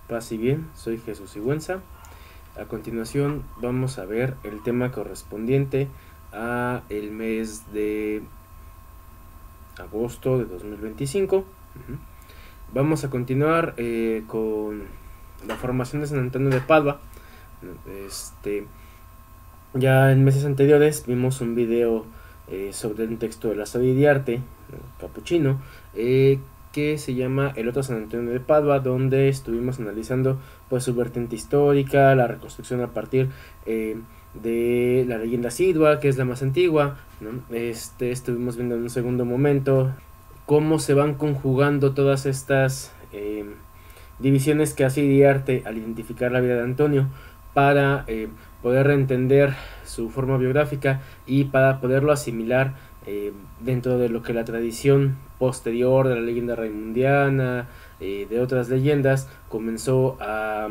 Paz y bien, soy Jesús Sigüenza. A continuación vamos a ver el tema correspondiente a el mes de agosto de 2025. Vamos a continuar con la formación de San Antonio de Padua. Ya en meses anteriores vimos un video sobre un texto de la Storia di Arte, capuchino, que se llama El otro San Antonio de Padua, donde estuvimos analizando pues su vertiente histórica, la reconstrucción a partir de la leyenda sidua, que es la más antigua, ¿no? Estuvimos viendo en un segundo momento cómo se van conjugando todas estas divisiones que hace di Arte al identificar la vida de Antonio para poder entender su forma biográfica y para poderlo asimilar dentro de lo que la tradición posterior de la leyenda raimundiana, de otras leyendas, comenzó a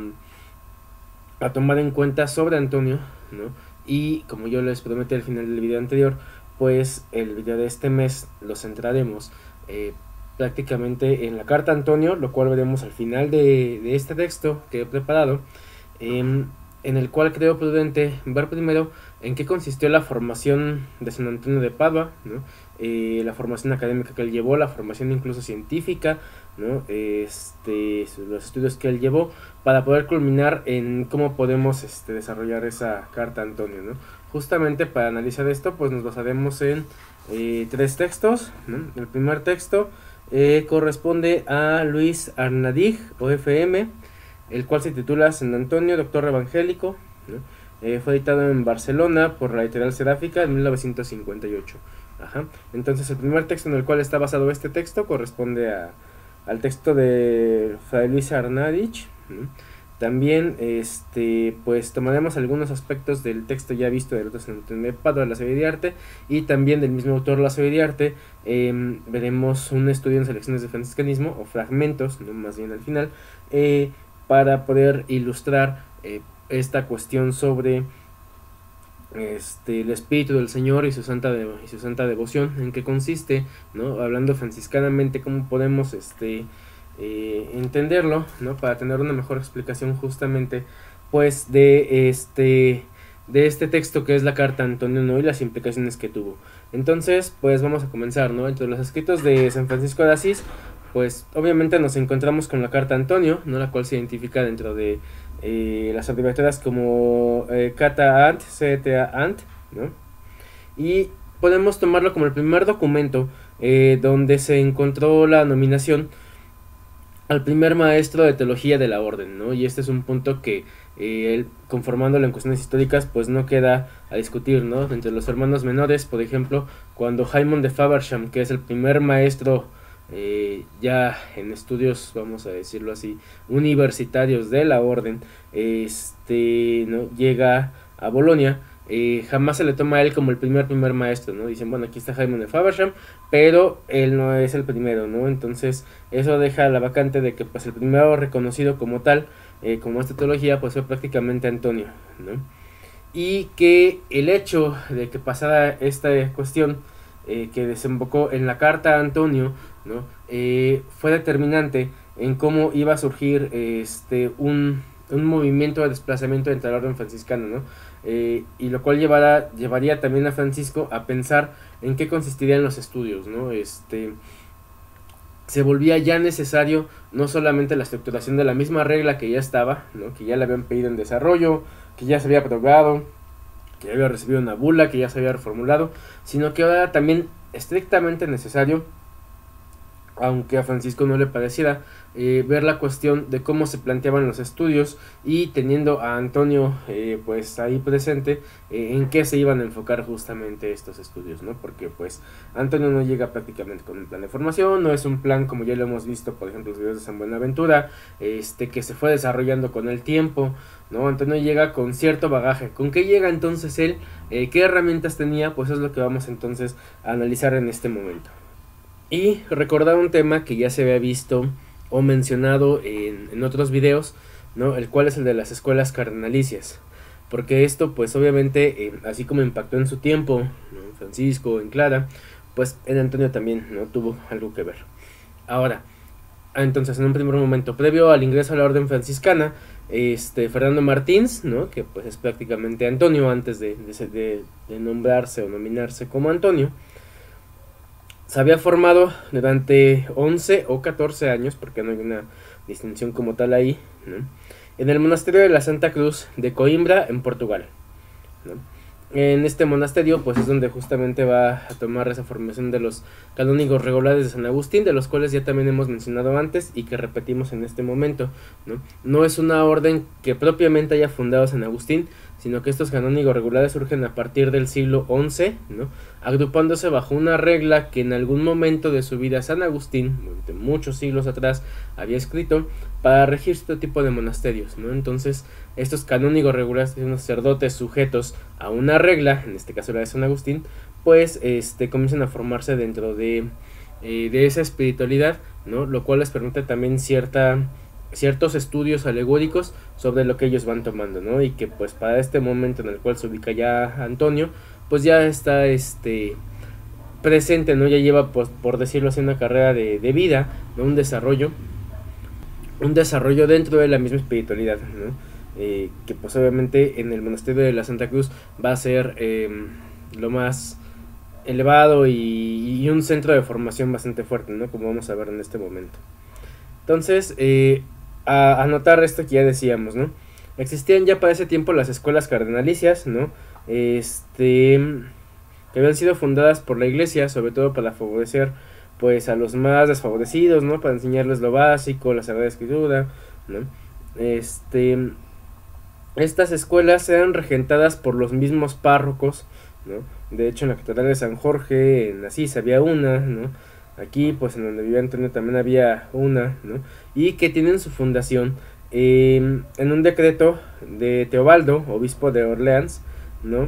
tomar en cuenta sobre Antonio, ¿no? Y como yo les prometí al final del video anterior, pues el video de este mes lo centraremos prácticamente en la carta a Antonio, lo cual veremos al final de este texto que he preparado, en el cual creo prudente ver primero en qué consistió la formación de San Antonio de Padua, ¿no? La formación académica que él llevó, la formación incluso científica, ¿no? Los estudios que él llevó, para poder culminar en cómo podemos desarrollar esa carta a Antonio, ¿no? Justamente para analizar esto, pues nos basaremos en tres textos, ¿no? El primer texto corresponde a Luis Arnadig, OFM, el cual se titula San Antonio, Doctor Evangélico, ¿no? Fue editado en Barcelona por la editorial Seráfica en 1958. Entonces el primer texto en el cual está basado este texto corresponde al texto de Fray Luis Arnadig, ¿no? También pues tomaremos algunos aspectos del texto ya visto del otro San Antonio de Padua, de la Storia di Arte, y también del mismo autor de la Storia di Arte. Veremos un estudio en selecciones de franciscanismo, o fragmentos, ¿no? Más bien al final, para poder ilustrar esta cuestión sobre el espíritu del Señor y su santa devoción, en qué consiste, ¿no? Hablando franciscanamente, cómo podemos entenderlo, ¿no? Para tener una mejor explicación justamente pues de este texto que es la carta a Antonio, ¿no? Y las implicaciones que tuvo. Entonces pues vamos a comenzar, ¿no? Entre los escritos de San Francisco de Asís, pues obviamente nos encontramos con la carta a Antonio, ¿no? La cual se identifica dentro de las abreviaturas como Cata Ant, CTA Ant, ¿no? Y podemos tomarlo como el primer documento donde se encontró la nominación al primer maestro de teología de la orden, ¿no? Y este es un punto que conformándolo en cuestiones históricas pues no queda a discutir, ¿no? Entre los hermanos menores, por ejemplo, cuando Jaimón de Faversham, que es el primer maestro ya en estudios, vamos a decirlo así, universitarios de la orden, ¿no? Llega a Bolonia, jamás se le toma a él como el primer maestro, ¿no? Dicen, bueno, aquí está Jaimón de Faversham, pero él no es el primero, ¿no? Entonces eso deja la vacante de que pues el primero reconocido como tal, como esta teología, pues fue prácticamente Antonio, ¿no? Y que el hecho de que pasara esta cuestión que desembocó en la carta a Antonio, ¿no? Fue determinante en cómo iba a surgir un movimiento de desplazamiento entre la orden franciscana, ¿no? Y lo cual llevaría también a Francisco a pensar en qué consistirían los estudios, ¿no? Se volvía ya necesario no solamente la estructuración de la misma regla que ya estaba, ¿no? Que ya le habían pedido en desarrollo, que ya se había aprobado, que ya había recibido una bula, que ya se había reformulado, sino que ahora también estrictamente necesario, aunque a Francisco no le pareciera, ver la cuestión de cómo se planteaban los estudios, y teniendo a Antonio pues ahí presente, en qué se iban a enfocar justamente estos estudios, ¿no? Porque pues Antonio no llega prácticamente con un plan de formación, no es un plan como ya lo hemos visto, por ejemplo, los videos de San Buenaventura, que se fue desarrollando con el tiempo, ¿no? Antonio llega con cierto bagaje. ¿Con qué llega entonces él? ¿Qué herramientas tenía? Pues es lo que vamos entonces a analizar en este momento. Y recordar un tema que ya se había visto o mencionado en otros videos, ¿no? El cual es el de las escuelas cardenalicias. Porque esto pues obviamente así como impactó en su tiempo, ¿no? En Francisco, en Clara, pues en Antonio también, ¿no? Tuvo algo que ver. Ahora, Entonces, en un primer momento, previo al ingreso a la orden franciscana, Fernando Martins, ¿no? Que pues es prácticamente Antonio antes de nombrarse o nominarse como Antonio, se había formado durante 11 o 14 años, porque no hay una distinción como tal ahí, ¿no? En el monasterio de la Santa Cruz de Coimbra, en Portugal, ¿no? En este monasterio pues es donde justamente va a tomar esa formación de los canónigos regulares de San Agustín, de los cuales ya también hemos mencionado antes y que repetimos en este momento, ¿no? No es una orden que propiamente haya fundado San Agustín, sino que estos canónigos regulares surgen a partir del siglo XI, ¿no? Agrupándose bajo una regla que en algún momento de su vida San Agustín, de muchos siglos atrás, había escrito para regir este tipo de monasterios, ¿no? Entonces, estos canónigos regulares, unos sacerdotes sujetos a una regla, en este caso la de San Agustín, pues comienzan a formarse dentro de esa espiritualidad, ¿no? Lo cual les permite también ciertos estudios alegóricos sobre lo que ellos van tomando, ¿no? Y que pues para este momento en el cual se ubica ya Antonio, pues ya está presente, ¿no? Ya lleva, pues, por decirlo así, una carrera de vida, ¿no? Un desarrollo dentro de la misma espiritualidad, ¿no? Que pues obviamente en el monasterio de la Santa Cruz va a ser lo más elevado y un centro de formación bastante fuerte, ¿no? Como vamos a ver en este momento. Entonces, a anotar esto que ya decíamos, ¿no? Existían ya para ese tiempo las escuelas cardenalicias, ¿no? Que habían sido fundadas por la iglesia, sobre todo para favorecer pues a los más desfavorecidos, ¿no? Para enseñarles lo básico, la Sagrada Escritura, ¿no? Estas escuelas eran regentadas por los mismos párrocos, ¿no? De hecho, en la Catedral de San Jorge, en Asís, había una, ¿no? Aquí, pues en donde vivía Antonio también había una, ¿no? Y que tienen su fundación en un decreto de Teobaldo, obispo de Orleans, ¿no?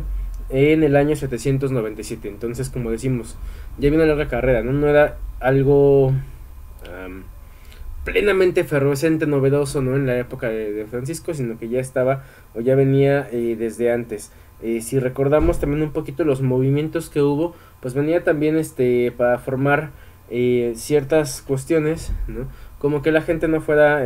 En el año 797. Entonces, como decimos, ya viene una larga carrera, ¿no? No era algo plenamente efervescente, novedoso, ¿no? En la época de Francisco, sino que ya estaba o ya venía desde antes. Si recordamos también un poquito los movimientos que hubo, pues venía también para formar ciertas cuestiones, ¿no? Como que la gente no fuera,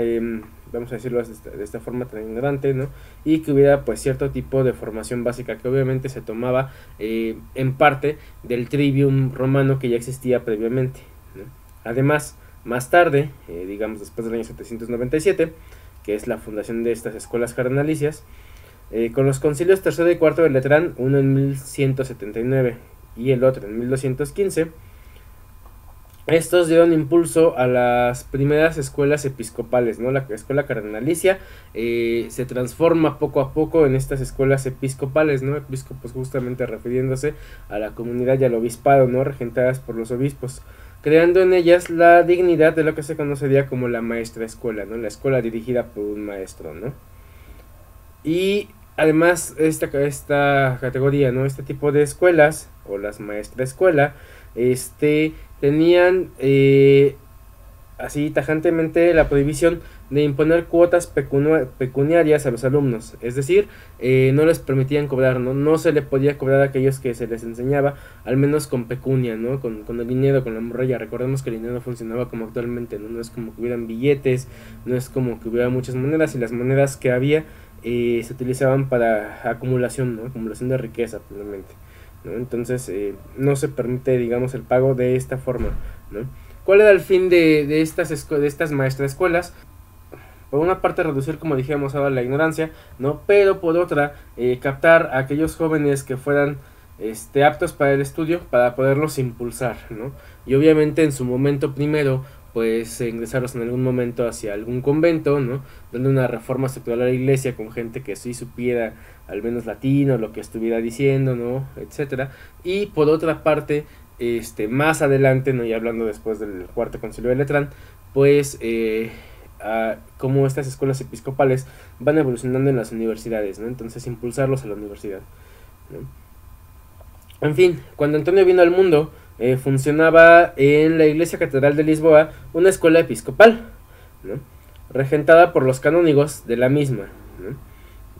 vamos a decirlo de esta forma tan ignorante, ¿no? Y que hubiera pues cierto tipo de formación básica que obviamente se tomaba en parte del trivium romano que ya existía previamente, ¿no? Además, más tarde, digamos después del año 797, que es la fundación de estas escuelas cardenalicias, con los concilios tercero y cuarto de Letrán, uno en 1179 y el otro en 1215, estos dieron impulso a las primeras escuelas episcopales, ¿no? La escuela cardenalicia se transforma poco a poco en estas escuelas episcopales, ¿no? Episcopos justamente refiriéndose a la comunidad y al obispado, ¿no? Regentadas por los obispos, creando en ellas la dignidad de lo que se conocería como la maestra escuela, ¿no? La escuela dirigida por un maestro, ¿no? Y además esta categoría, ¿no? Este tipo de escuelas, o las maestra escuela, tenían así tajantemente la prohibición de imponer cuotas pecuniarias a los alumnos, es decir, no les permitían cobrar, no se le podía cobrar a aquellos que se les enseñaba, al menos con pecunia, ¿no? Con el dinero, con la morralla. Recordemos que el dinero no funcionaba como actualmente, ¿no? No es como que hubieran billetes, no es como que hubiera muchas monedas, y las monedas que había se utilizaban para acumulación, ¿no? Acumulación de riqueza, probablemente, ¿no? Entonces no se permite, digamos, el pago de esta forma, ¿no? ¿Cuál era el fin de estas maestras escuelas? Por una parte, reducir, como dijimos ahora, la ignorancia, ¿no? Pero por otra, captar a aquellos jóvenes que fueran aptos para el estudio, para poderlos impulsar, ¿no? Y obviamente en su momento primero, pues ingresarlos en algún momento hacia algún convento, ¿no? Dando una reforma estructural a la iglesia con gente que sí supiera al menos latino, lo que estuviera diciendo, ¿no? Etcétera. Y por otra parte, más adelante, ¿no? Y hablando después del cuarto concilio de Letrán, pues cómo estas escuelas episcopales van evolucionando en las universidades, ¿no? Entonces impulsarlos a la universidad, ¿no? En fin, cuando Antonio vino al mundo, funcionaba en la iglesia catedral de Lisboa una escuela episcopal, ¿no? Regentada por los canónigos de la misma, ¿no?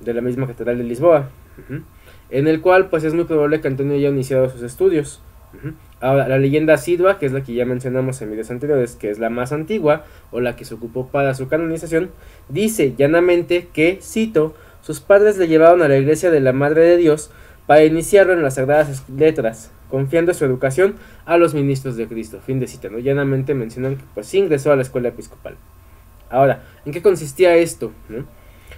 De la misma catedral de Lisboa, en el cual pues es muy probable que Antonio haya iniciado sus estudios, Ahora, la leyenda asidua, que es la que ya mencionamos en videos anteriores, que es la más antigua, o la que se ocupó para su canonización, dice llanamente que, cito, sus padres le llevaron a la iglesia de la Madre de Dios para iniciarlo en las sagradas letras, confiando su educación a los ministros de Cristo. Fin de cita, ¿no? Llanamente mencionan que pues sí ingresó a la escuela episcopal. Ahora, ¿en qué consistía esto? ¿No?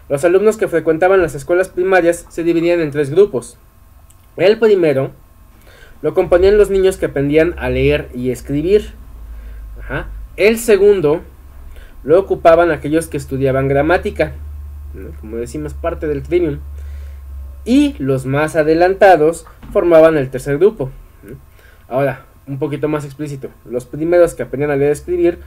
Los alumnos que frecuentaban las escuelas primarias se dividían en 3 grupos. El primero lo componían los niños que aprendían a leer y escribir. El segundo lo ocupaban aquellos que estudiaban gramática, ¿no? Como decimos, parte del trivium. Y los más adelantados formaban el tercer grupo, ¿no? Ahora, un poquito más explícito. Los primeros que aprendían a leer y escribir,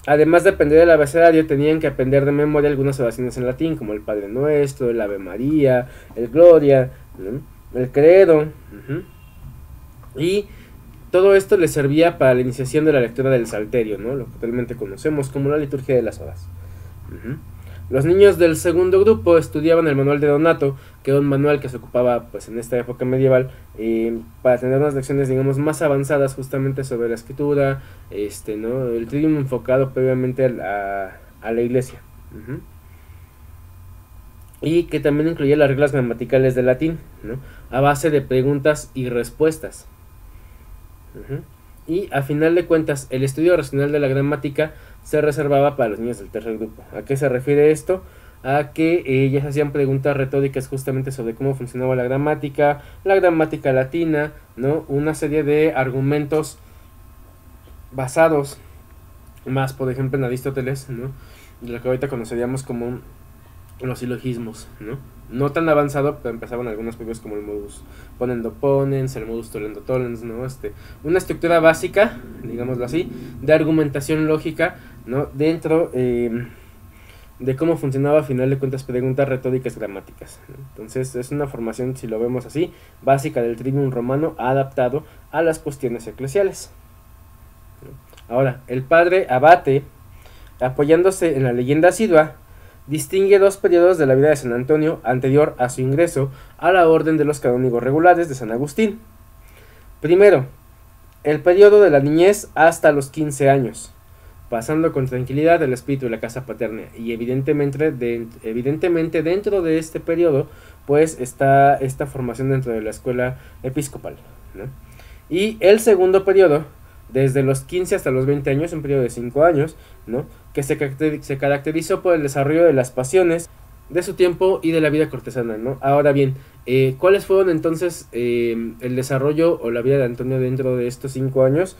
además de aprender el abecedario, tenían que aprender de memoria algunas oraciones en latín, como el Padre Nuestro, el Ave María, el Gloria, ¿no? El Credo. Y todo esto les servía para la iniciación de la lectura del Salterio, ¿no? Lo que actualmente conocemos como la liturgia de las horas. Los niños del segundo grupo estudiaban el manual de Donato, que era un manual que se ocupaba pues en esta época medieval para tener unas lecciones, digamos, más avanzadas justamente sobre la escritura, ¿no? El trivium enfocado previamente a la iglesia. Y que también incluía las reglas gramaticales del latín, ¿no? A base de preguntas y respuestas. Y a final de cuentas, el estudio racional de la gramática se reservaba para los niños del tercer grupo. ¿A qué se refiere esto? A que ellas hacían preguntas retóricas justamente sobre cómo funcionaba la gramática latina, ¿no? Una serie de argumentos basados más, por ejemplo, en Aristóteles, ¿no? De lo que ahorita conoceríamos como los silogismos, ¿no? No tan avanzado, pero empezaban algunos propios como el modus ponendo ponens, el modus tollendo tollens, ¿no? Una estructura básica, digámoslo así, de argumentación lógica, ¿no? Dentro de cómo funcionaba a final de cuentas preguntas retóricas gramáticas, ¿no? Entonces es una formación, si lo vemos así, básica del trivium romano adaptado a las cuestiones eclesiales, ¿no? Ahora, el padre Abate, apoyándose en la leyenda asidua, distingue 2 periodos de la vida de San Antonio anterior a su ingreso a la orden de los canónigos regulares de San Agustín. Primero, el periodo de la niñez hasta los 15 años, pasando con tranquilidad el espíritu de la casa paterna, y evidentemente dentro de este periodo pues está esta formación dentro de la escuela episcopal, ¿no? Y el segundo periodo, desde los 15 hasta los 20 años, un periodo de 5 años, ¿no? Que se caracterizó por el desarrollo de las pasiones de su tiempo y de la vida cortesana, ¿no? Ahora bien, ¿cuáles fueron entonces el desarrollo o la vida de Antonio dentro de estos 5 años?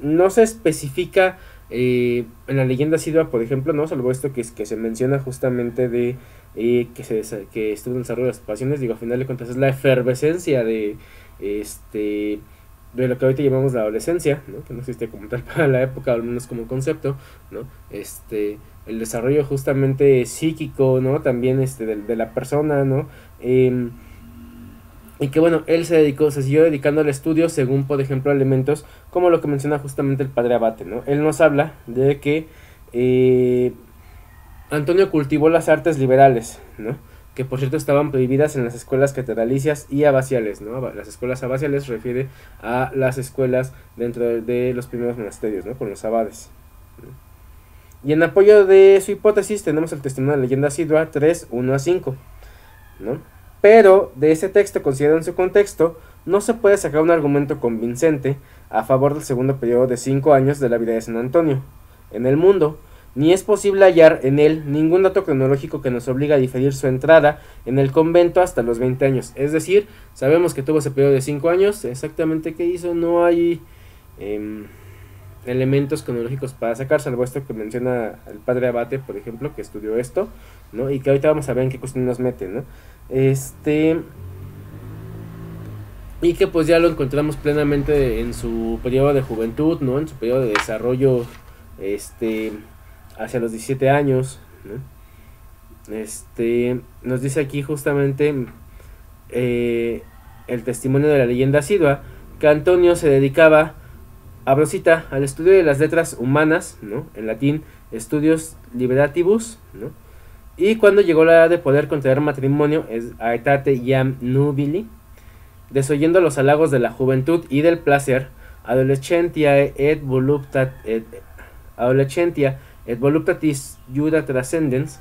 No se especifica en la leyenda asidua, por ejemplo, ¿no? Salvo esto que se menciona justamente de que estuvo en el desarrollo de las pasiones. Digo, a final de cuentas es la efervescencia de lo que ahorita llamamos la adolescencia, ¿no? Que no existe como tal para la época, al menos como concepto, ¿no? El desarrollo justamente psíquico, ¿no? También de la persona, ¿no? Y que bueno, él se siguió dedicando al estudio según, por ejemplo, elementos como lo que menciona justamente el padre Abate, ¿no? Él nos habla de que Antonio cultivó las artes liberales, ¿no? Que por cierto estaban prohibidas en las escuelas catedralicias y abaciales, ¿no? Las escuelas abaciales refiere a las escuelas dentro de los primeros monasterios, ¿no? Con los abades, ¿no? Y en apoyo de su hipótesis tenemos el testimonio de la leyenda asidua 3, 1 a 5, ¿no? Pero de ese texto, considerado en su contexto, no se puede sacar un argumento convincente a favor del segundo periodo de 5 años de la vida de San Antonio en el mundo, ni es posible hallar en él ningún dato cronológico que nos obligue a diferir su entrada en el convento hasta los 20 años. Es decir, sabemos que tuvo ese periodo de 5 años, exactamente qué hizo, no hay elementos cronológicos para sacar, salvo esto que menciona el padre Abate, por ejemplo, que estudió esto, ¿no? Y que ahorita vamos a ver en qué cuestión nos mete, ¿no? Y que pues ya lo encontramos plenamente en su periodo de juventud, ¿no? En su periodo de desarrollo, hacia los 17 años, ¿no? Nos dice aquí justamente el testimonio de la leyenda asidua, que Antonio se dedicaba, abro cita, al estudio de las letras humanas, ¿no? En latín, studios liberatibus, ¿no? Y cuando llegó la edad de poder contraer matrimonio, es aetate iam nubili, desoyendo los halagos de la juventud y del placer, adolescentia et voluptatis iura transcendens,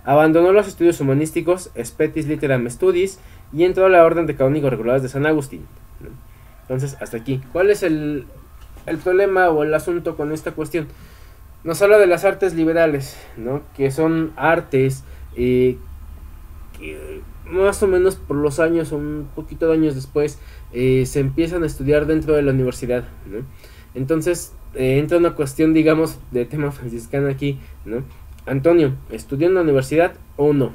abandonó los estudios humanísticos, spetis litteram studis, y entró a la orden de canónigos regulares de San Agustín, ¿no? Entonces, hasta aquí. ¿Cuál es el problema o el asunto con esta cuestión? Nos habla de las artes liberales, ¿no? Que son artes que más o menos por los años, un poquito de años después, se empiezan a estudiar dentro de la universidad, ¿no? Entonces, entra una cuestión, digamos, de tema franciscano aquí, ¿no? Antonio, ¿estudió en la universidad o no?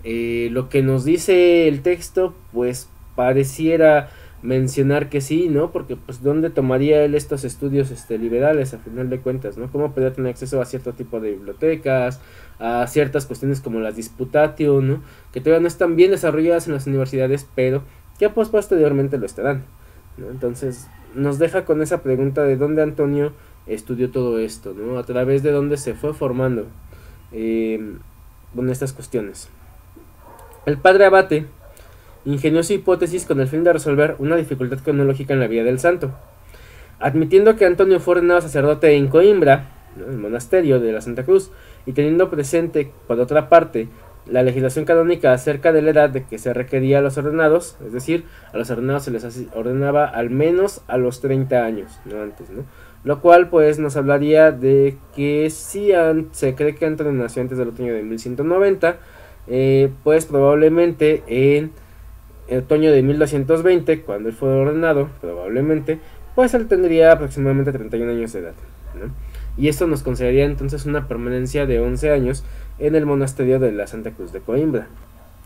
Lo que nos dice el texto, pues pareciera mencionar que sí, ¿no? Porque pues ¿dónde tomaría él estos estudios liberales a final de cuentas, ¿no? ¿Cómo podría tener acceso a cierto tipo de bibliotecas, a ciertas cuestiones como las disputatio, ¿no? Que todavía no están bien desarrolladas en las universidades, pero que pues posteriormente lo estarán, ¿no? Entonces nos deja con esa pregunta de dónde Antonio estudió todo esto, ¿no? A través de dónde se fue formando con estas cuestiones. El padre abate ingenió su hipótesis con el fin de resolver una dificultad cronológica en la vida del santo. Admitiendo que Antonio fue ordenado sacerdote en Coimbra, ¿no?, el monasterio de la Santa Cruz, y teniendo presente, por otra parte, la legislación canónica acerca de la edad de que se requería a los ordenados, es decir, a los ordenados se les ordenaba al menos a los 30 años, no antes, ¿no? Lo cual pues nos hablaría de que si se cree que Antonio nació antes del otoño de 1190, pues probablemente en el otoño de 1220, cuando él fue ordenado, probablemente, pues él tendría aproximadamente 31 años de edad, ¿no? Y esto nos concedería entonces una permanencia de 11 años en el monasterio de la Santa Cruz de Coimbra.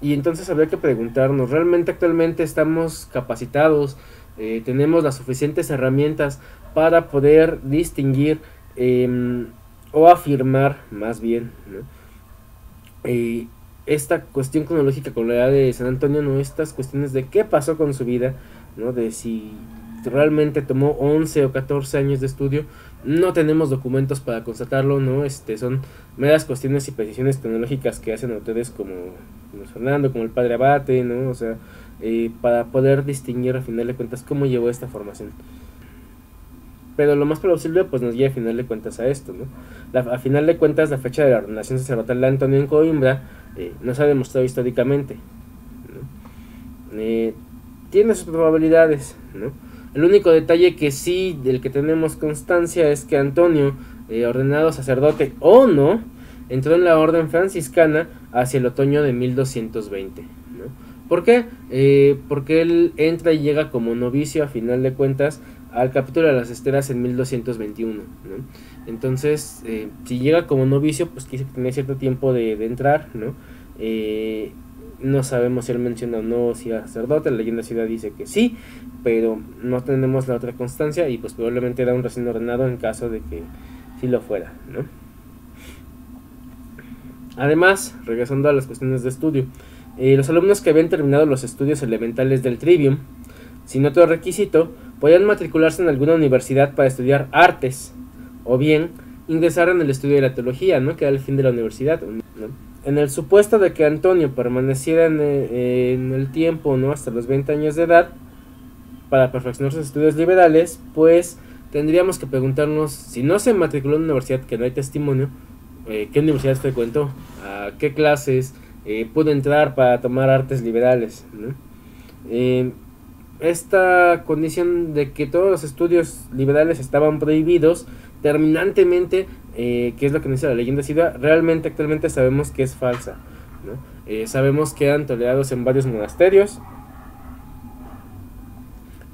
Y entonces habría que preguntarnos, ¿realmente actualmente estamos capacitados? ¿Tenemos las suficientes herramientas para poder distinguir o afirmar más bien, ¿no?, esta cuestión cronológica con la edad de San Antonio, no estas cuestiones de qué pasó con su vida, ¿no?, de si realmente tomó 11 o 14 años de estudio? No tenemos documentos para constatarlo, ¿no? Son meras cuestiones y precisiones cronológicas que hacen autores como Fernando, como el padre abate, ¿no? O sea, para poder distinguir a final de cuentas cómo llevó esta formación. Pero lo más plausible pues nos guía a final de cuentas a esto, ¿no? A final de cuentas la fecha de la ordenación sacerdotal de Antonio en Coimbra no se ha demostrado históricamente, ¿no? Tiene sus probabilidades, ¿no? El único detalle que sí, del que tenemos constancia, es que Antonio, ordenado sacerdote o no, entró en la orden franciscana hacia el otoño de 1220, ¿no? ¿Por qué? Porque él entra y llega como novicio a final de cuentas al capítulo de las esteras en 1221, ¿no? Entonces, si llega como novicio, pues quise que tenía cierto tiempo de entrar, ¿no? No sabemos si él menciona o no si era sacerdote, la leyenda ciudad dice que sí, pero no tenemos la otra constancia y pues probablemente era un recién ordenado en caso de que sí lo fuera, ¿no? Además, regresando a las cuestiones de estudio, los alumnos que habían terminado los estudios elementales del trivium, sin otro requisito, podían matricularse en alguna universidad para estudiar artes, o bien ingresar en el estudio de la teología, ¿no?, que era el fin de la universidad, ¿no? En el supuesto de que Antonio permaneciera en el tiempo, ¿no?, hasta los 20 años de edad, para perfeccionar sus estudios liberales, pues tendríamos que preguntarnos, si no se matriculó en una universidad que no hay testimonio, ¿qué universidad frecuentó? ¿A qué clases pudo entrar para tomar artes liberales, ¿no? Esta condición de que todos los estudios liberales estaban prohibidos terminantemente, que es lo que dice la leyenda ciudad, realmente actualmente sabemos que es falsa, ¿no? Sabemos que eran tolerados en varios monasterios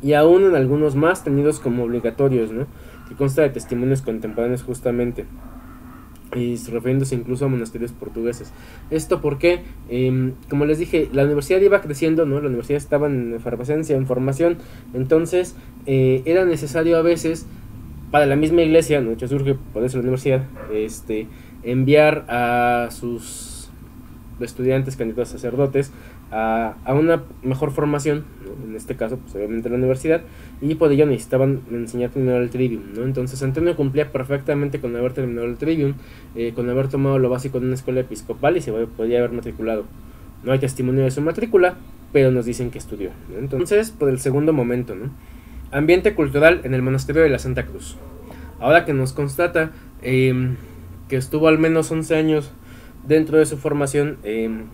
y aún en algunos más tenidos como obligatorios, ¿no?, que consta de testimonios contemporáneos justamente, y refiriéndose incluso a monasterios portugueses. Esto porque, como les dije, la universidad iba creciendo, ¿no? La universidad estaba en efervescencia, en formación, entonces era necesario a veces para la misma iglesia, ¿no?, hecho surge por eso la universidad, enviar a sus estudiantes candidatos a sacerdotes a una mejor formación, ¿no?, en este caso pues obviamente la universidad, y por ello necesitaban enseñar primero el trivium, ¿no? Entonces Antonio cumplía perfectamente con haber terminado el trivium, con haber tomado lo básico de una escuela episcopal, y se podía haber matriculado. No hay testimonio de su matrícula, pero nos dicen que estudió, ¿no? Entonces, por el segundo momento, ¿no? Ambiente cultural en el monasterio de la Santa Cruz. Ahora que nos constata que estuvo al menos 11 años dentro de su formación en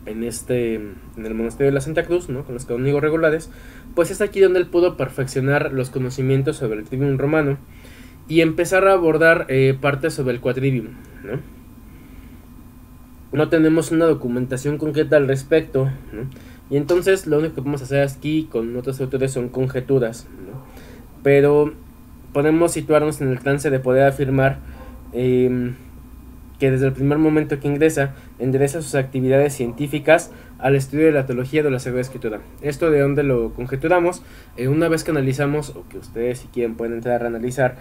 el monasterio de la Santa Cruz, ¿no? Con los canónigos regulares, pues es aquí donde él pudo perfeccionar los conocimientos sobre el trivium romano y empezar a abordar partes sobre el quadrivium, ¿no? No tenemos una documentación concreta al respecto, ¿no? Y entonces lo único que podemos hacer aquí con otros autores son conjeturas, ¿no? Pero podemos situarnos en el trance de poder afirmar que desde el primer momento que ingresa, endereza sus actividades científicas al estudio de la teología de la Sagrada Escritura. ¿Esto de dónde lo conjeturamos? Una vez que analizamos, o que ustedes si quieren pueden entrar a analizar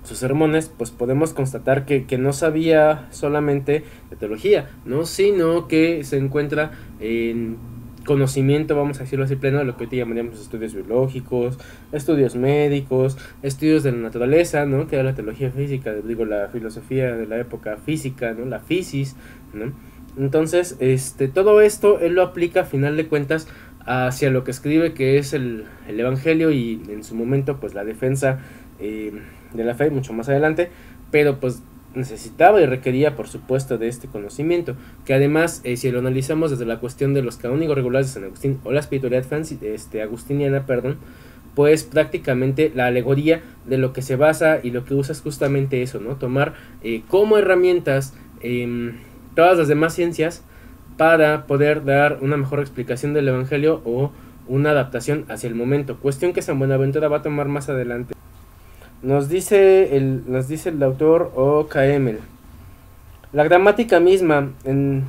sus sermones, pues podemos constatar que no sabía solamente de teología, ¿no? Sino que se encuentra en conocimiento, vamos a decirlo así, pleno de lo que hoy llamaríamos estudios biológicos, estudios médicos, estudios de la naturaleza, ¿no? Que era la teología física, digo, la filosofía de la época física, ¿no? La physis, ¿no? Entonces, todo esto él lo aplica a final de cuentas hacia lo que escribe, que es el Evangelio, y en su momento pues la defensa de la fe mucho más adelante, pero pues necesitaba y requería por supuesto de este conocimiento, que además si lo analizamos desde la cuestión de los canónigos regulares de San Agustín o la espiritualidad agustiniana, pues prácticamente la alegoría de lo que se basa y lo que usa es justamente eso, ¿no? Tomar como herramientas todas las demás ciencias para poder dar una mejor explicación del Evangelio o una adaptación hacia el momento, cuestión que San Buenaventura va a tomar más adelante. Nos dice el autor O.K.M. La gramática misma en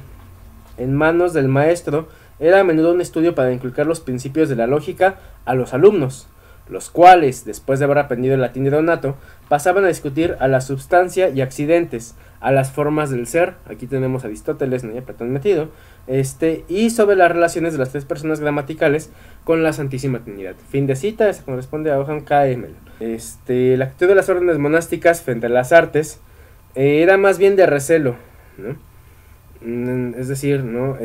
manos del maestro era a menudo un estudio para inculcar los principios de la lógica a los alumnos, los cuales, después de haber aprendido el latín de Donato, pasaban a discutir a la substancia y accidentes, a las formas del ser, aquí tenemos a Aristóteles, ¿no? Y a Platón metido, y sobre las relaciones de las tres personas gramaticales con la Santísima Trinidad. Fin de cita, esa corresponde a O.K.M. La actitud de las órdenes monásticas frente a las artes era más bien de recelo, ¿no? Es decir, ¿no?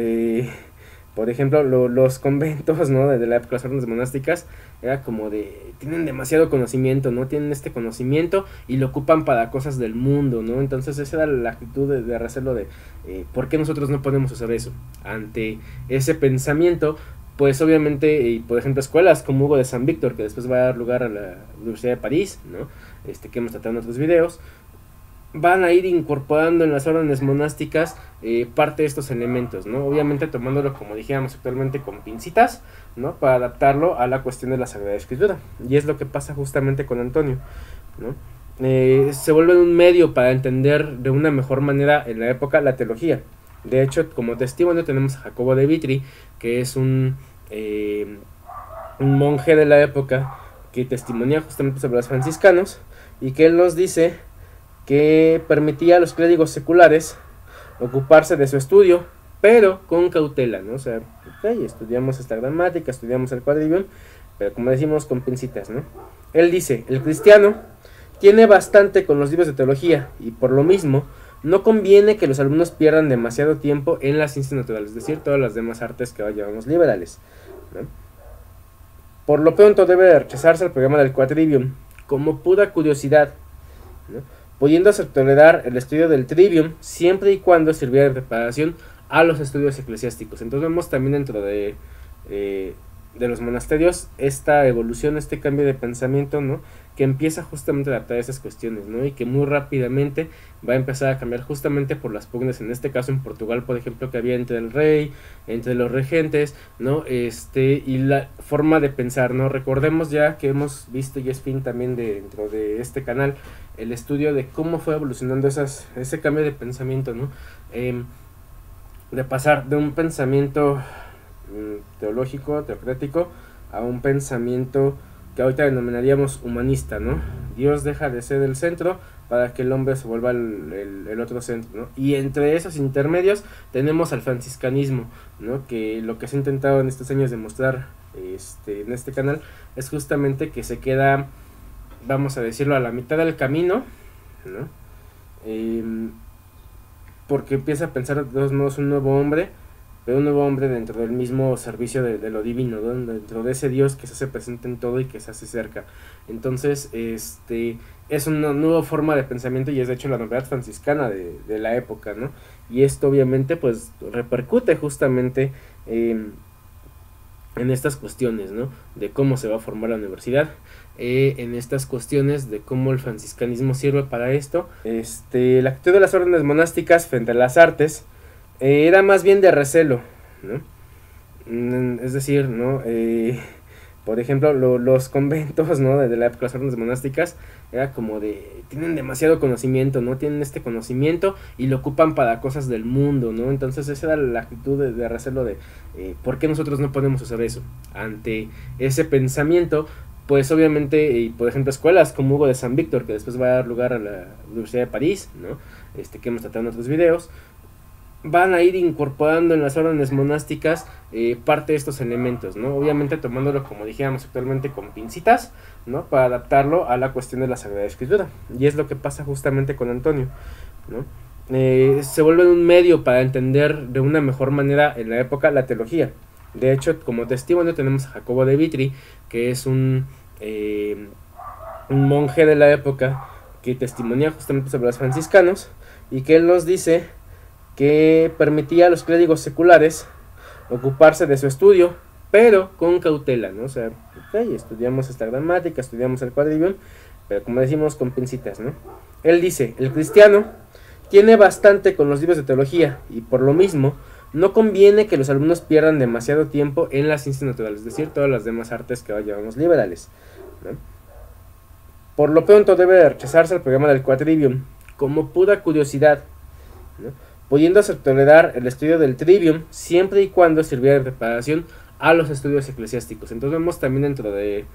Por ejemplo, los conventos, ¿no? De la época, las órdenes monásticas, era como de, tienen demasiado conocimiento, ¿no? Tienen este conocimiento y lo ocupan para cosas del mundo, ¿no? Entonces esa era la actitud de recelo de, ¿por qué nosotros no podemos usar eso? Ante ese pensamiento, pues obviamente, por ejemplo, escuelas como Hugo de San Víctor, que después va a dar lugar a la Universidad de París, ¿no? Que hemos tratado en otros videos, van a ir incorporando en las órdenes monásticas parte de estos elementos, ¿no? Obviamente tomándolo, como dijéramos actualmente, con pincitas, ¿no? Para adaptarlo a la cuestión de la Sagrada Escritura. Y es lo que pasa justamente con Antonio, ¿no? Se vuelve un medio para entender de una mejor manera en la época la teología. De hecho, como testimonio tenemos a Jacobo de Vitri, que es un monje de la época que testimonia justamente sobre los franciscanos, y que él nos dice que permitía a los clérigos seculares ocuparse de su estudio, pero con cautela, ¿no? O sea, okay, estudiamos esta gramática, estudiamos el quadrivium, pero como decimos, con pincitas, ¿no? Él dice, el cristiano tiene bastante con los libros de teología, y por lo mismo, no conviene que los alumnos pierdan demasiado tiempo en las ciencias naturales, es decir, todas las demás artes que llamamos liberales, ¿no? Por lo pronto debe rechazarse el programa del quadrivium como pura curiosidad, ¿no? Pudiéndose tolerar el estudio del trivium siempre y cuando sirviera de preparación a los estudios eclesiásticos. Entonces vemos también dentro de los monasterios esta evolución, este cambio de pensamiento, ¿no? Que empieza justamente a adaptar esas cuestiones, ¿no? Y que muy rápidamente va a empezar a cambiar justamente por las pugnas, en este caso en Portugal, por ejemplo, que había entre el rey, entre los regentes, ¿no? Y la forma de pensar, ¿no? Recordemos ya que hemos visto, y es fin también dentro de este canal, el estudio de cómo fue evolucionando ese cambio de pensamiento, ¿no? De pasar de un pensamiento teológico, teocrático, a un pensamiento que ahorita denominaríamos humanista, ¿no? Dios deja de ser el centro para que el hombre se vuelva el otro centro, ¿no? Y entre esos intermedios tenemos al franciscanismo, ¿no? Que lo que se ha intentado en estos años demostrar en este canal es justamente que se queda, vamos a decirlo, a la mitad del camino, ¿no? Porque empieza a pensar de todos modos un nuevo hombre, pero un nuevo hombre dentro del mismo servicio de lo divino, ¿no? Dentro de ese Dios que se hace presente en todo y que se hace cerca. Entonces, es una nueva forma de pensamiento y es de hecho la novedad franciscana de la época, ¿no? Y esto obviamente pues repercute justamente en estas cuestiones, ¿no? De cómo se va a formar la universidad, en estas cuestiones de cómo el franciscanismo sirve para esto. La actitud de las órdenes monásticas frente a las artes era más bien de recelo, ¿no? Es decir, ¿no? Por ejemplo, los conventos, ¿no? De la época, las órdenes monásticas, era como de, tienen demasiado conocimiento, ¿no? Tienen este conocimiento y lo ocupan para cosas del mundo, ¿no? Entonces esa era la actitud de recelo de, ¿por qué nosotros no podemos hacer eso? Ante ese pensamiento, pues obviamente, por ejemplo, escuelas como Hugo de San Víctor, que después va a dar lugar a la Universidad de París, ¿no? Que hemos tratado en otros videos, van a ir incorporando en las órdenes monásticas parte de estos elementos, ¿no? Obviamente tomándolo, como dijéramos actualmente, con pincitas, ¿no? Para adaptarlo a la cuestión de la Sagrada Escritura. Y es lo que pasa justamente con Antonio, ¿no? Se vuelve un medio para entender de una mejor manera en la época la teología. De hecho, como testimonio tenemos a Jacobo de Vitri, que es un monje de la época que testimonia justamente sobre los franciscanos, y que él nos dice que permitía a los clérigos seculares ocuparse de su estudio, pero con cautela, ¿no? O sea, okay, estudiamos esta gramática, estudiamos el quadrivium, pero como decimos, con pincitas, ¿no? Él dice, el cristiano tiene bastante con los libros de teología, y por lo mismo, no conviene que los alumnos pierdan demasiado tiempo en las ciencias naturales, es decir, todas las demás artes que llamamos liberales, ¿no? Por lo pronto debe rechazarse el programa del quadrivium como pura curiosidad, ¿no? Pudiéndose tolerar el estudio del trivium siempre y cuando sirviera de preparación a los estudios eclesiásticos. Entonces vemos también dentro de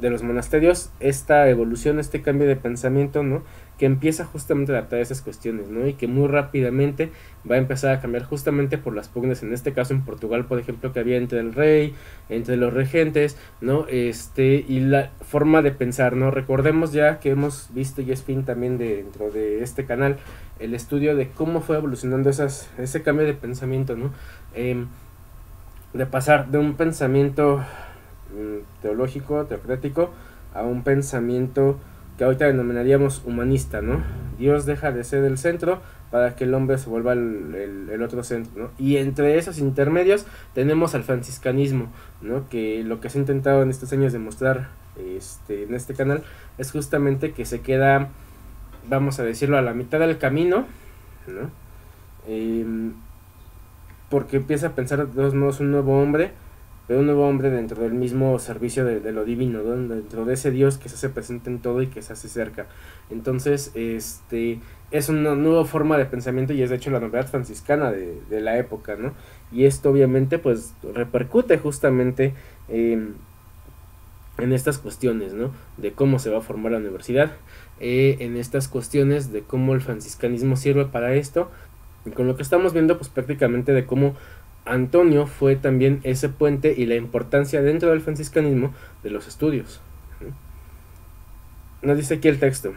los monasterios esta evolución, este cambio de pensamiento, ¿no? Que empieza justamente a adaptar esas cuestiones, ¿no? Y que muy rápidamente va a empezar a cambiar justamente por las pugnas, en este caso en Portugal, por ejemplo, que había entre el rey, entre los regentes, ¿no? Y la forma de pensar, ¿no? Recordemos ya que hemos visto, y es fin también dentro de este canal, el estudio de cómo fue evolucionando ese cambio de pensamiento, ¿no? De pasar de un pensamiento teológico, teocrático, a un pensamiento que ahorita denominaríamos humanista, ¿no? Dios deja de ser el centro para que el hombre se vuelva el otro centro, ¿no? Y entre esos intermedios tenemos al franciscanismo, ¿no? Que lo que se ha intentado en estos años demostrar en este canal es justamente que se queda, vamos a decirlo, a la mitad del camino, ¿no? Porque empieza a pensar de todos modos un nuevo hombre, pero un nuevo hombre dentro del mismo servicio de lo divino, ¿no? Dentro de ese Dios que se hace presente en todo y que se hace cerca. Entonces, es una nueva forma de pensamiento y es de hecho la novedad franciscana de la época, ¿no? Y esto obviamente pues repercute justamente en estas cuestiones, ¿no? De cómo se va a formar la universidad, en estas cuestiones de cómo el franciscanismo sirve para esto, y con lo que estamos viendo pues prácticamente de cómo Antonio fue también ese puente y la importancia dentro del franciscanismo de los estudios. Nos dice aquí el texto: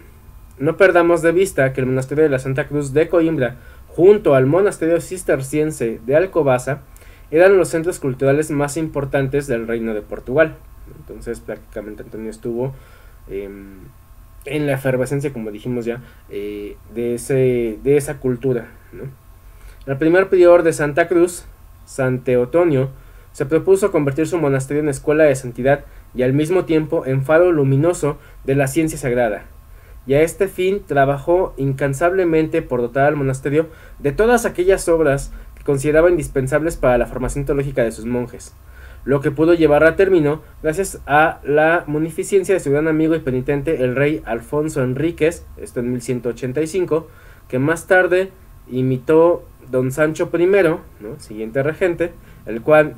no perdamos de vista que el monasterio de la Santa Cruz de Coimbra, junto al monasterio cisterciense de Alcobaza, eran los centros culturales más importantes del Reino de Portugal. Entonces prácticamente Antonio estuvo en la efervescencia, como dijimos ya, de esa cultura, ¿no? El primer prior de Santa Cruz, San Teotonio, se propuso convertir su monasterio en escuela de santidad y al mismo tiempo en faro luminoso de la ciencia sagrada, y a este fin trabajó incansablemente por dotar al monasterio de todas aquellas obras que consideraba indispensables para la formación teológica de sus monjes, lo que pudo llevar a término gracias a la munificencia de su gran amigo y penitente el rey Alfonso Enríquez, esto en 1185, que más tarde imitó don Sancho I, ¿no? Siguiente regente, el cual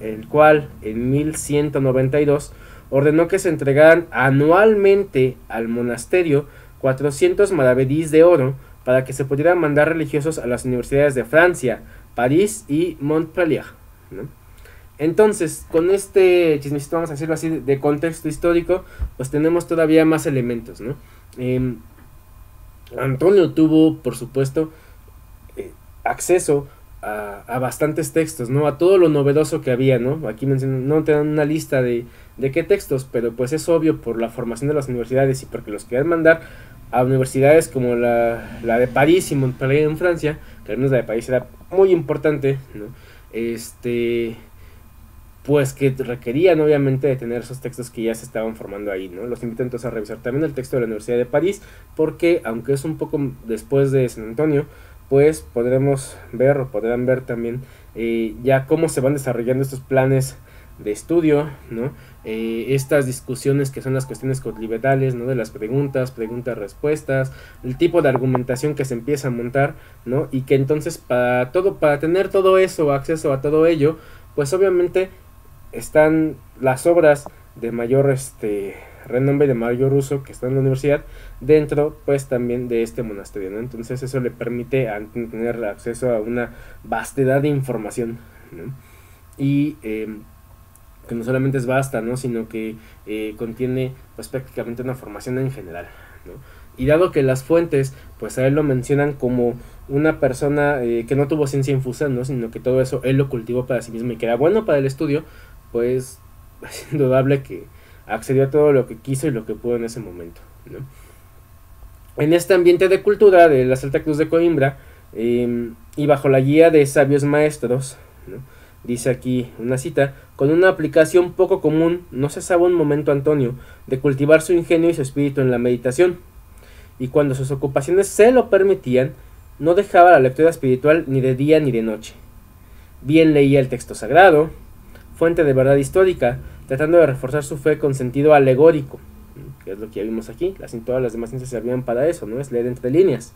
en 1192 ordenó que se entregaran anualmente al monasterio 400 maravedís de oro para que se pudieran mandar religiosos a las universidades de Francia, París y Montpellier, ¿no? Entonces, con este chismecito, vamos a decirlo así, de contexto histórico, pues tenemos todavía más elementos, ¿no? Antonio tuvo, por supuesto, acceso a bastantes textos, ¿no? A todo lo novedoso que había, ¿no? Aquí mencionan, no te dan una lista de qué textos, pero pues es obvio por la formación de las universidades y porque los querían mandar a universidades como la de París y Montpellier en Francia, que al menos la de París era muy importante, ¿no? Pues que requerían obviamente de tener esos textos que ya se estaban formando ahí, ¿no? Los invito entonces a revisar también el texto de la Universidad de París, porque aunque es un poco después de San Antonio, pues podremos ver o podrán ver también ya cómo se van desarrollando estos planes de estudio, ¿no? Estas discusiones que son las cuestiones colivetales, ¿no? De las preguntas-respuestas, el tipo de argumentación que se empieza a montar, ¿no? Y que entonces para tener todo eso, acceso a todo ello, pues obviamente están las obras de mayor renombre, de mayor uso que están en la universidad, dentro pues también de este monasterio, ¿no? Entonces eso le permite tener acceso a una vastedad de información, ¿no? Y que no solamente es vasta, ¿no? Sino que contiene pues prácticamente una formación en general, ¿no? Y dado que las fuentes pues a él lo mencionan como una persona que no tuvo ciencia infusa, ¿no? Sino que todo eso él lo cultivó para sí mismo y que era bueno para el estudio, pues es indudable que accedió a todo lo que quiso y lo que pudo en ese momento, ¿no? En este ambiente de cultura de la Santa Cruz de Coimbra y bajo la guía de sabios maestros, ¿no? Dice aquí una cita: con una aplicación poco común no cesaba un momento Antonio de cultivar su ingenio y su espíritu en la meditación, y cuando sus ocupaciones se lo permitían, no dejaba la lectura espiritual ni de día ni de noche. Bien leía el texto sagrado, fuente de verdad histórica, tratando de reforzar su fe con sentido alegórico, que es lo que ya vimos aquí. Todas las demás ciencias servían para eso, ¿no? Es leer entre líneas.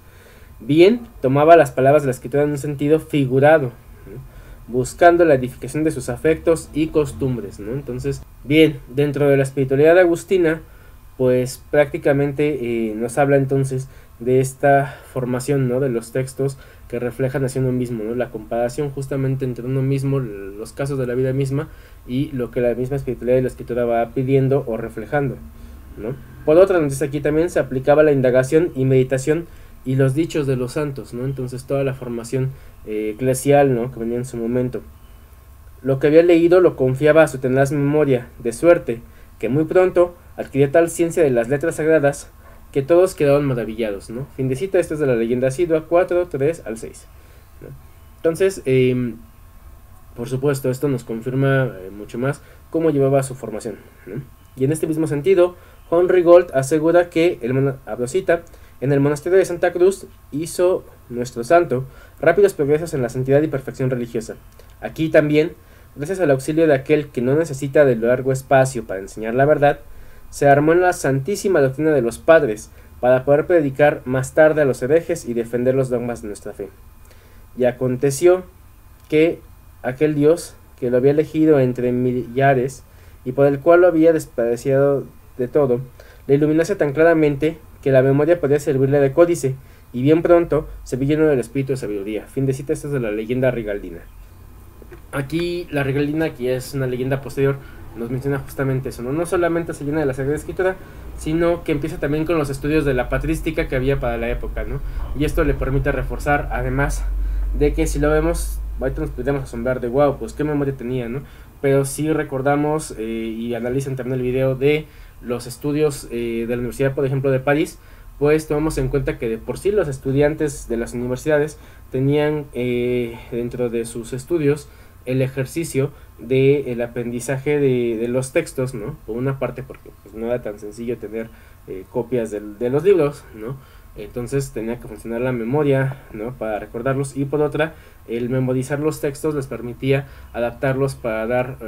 Bien, tomaba las palabras de la escritura en un sentido figurado, ¿no? Buscando la edificación de sus afectos y costumbres, ¿no? Entonces, bien, dentro de la espiritualidad agustina, pues prácticamente nos habla entonces de esta formación, ¿no? De los textos que reflejan hacia uno mismo, ¿no? La comparación justamente entre uno mismo, los casos de la vida misma y lo que la misma espiritualidad y la escritura va pidiendo o reflejando, ¿no? Por otra, entonces aquí también se aplicaba la indagación y meditación y los dichos de los santos, ¿no? Entonces toda la formación eclesial, ¿no? Que venía en su momento. Lo que había leído lo confiaba a su tenaz memoria, de suerte que muy pronto adquirió tal ciencia de las letras sagradas que todos quedaron maravillados, ¿no? Fin de cita. Esto es de la leyenda asidua 4, 3 al 6, ¿no? Entonces, por supuesto, esto nos confirma mucho más cómo llevaba su formación, ¿no? Y en este mismo sentido, Juan Rigaud asegura que en el monasterio de Santa Cruz hizo nuestro santo rápidos progresos en la santidad y perfección religiosa. Aquí también, gracias al auxilio de aquel que no necesita de largo espacio para enseñar la verdad, se armó en la santísima doctrina de los padres para poder predicar más tarde a los herejes y defender los dogmas de nuestra fe. Y aconteció que aquel Dios que lo había elegido entre millares y por el cual lo había despreciado de todo, le iluminase tan claramente que la memoria podía servirle de códice, y bien pronto se vio lleno del espíritu de sabiduría. Fin de cita. Esto es de la leyenda rigaldina. Aquí la rigaldina, que es una leyenda posterior, nos menciona justamente eso, ¿no? No solamente se llena de la Sagrada Escritura, sino que empieza también con los estudios de la patrística que había para la época, ¿no? Y esto le permite reforzar, además de que si lo vemos, ahorita nos podríamos asombrar de wow, pues qué memoria tenía, ¿no? Pero si recordamos y analizan también el video de los estudios de la Universidad, por ejemplo, de París, pues tomamos en cuenta que de por sí los estudiantes de las universidades tenían dentro de sus estudios el ejercicio del aprendizaje de los textos, ¿no? Por una parte porque pues, no era tan sencillo tener copias de los libros, ¿no? Entonces tenía que funcionar la memoria, ¿no? Para recordarlos, y por otra, el memorizar los textos les permitía adaptarlos para dar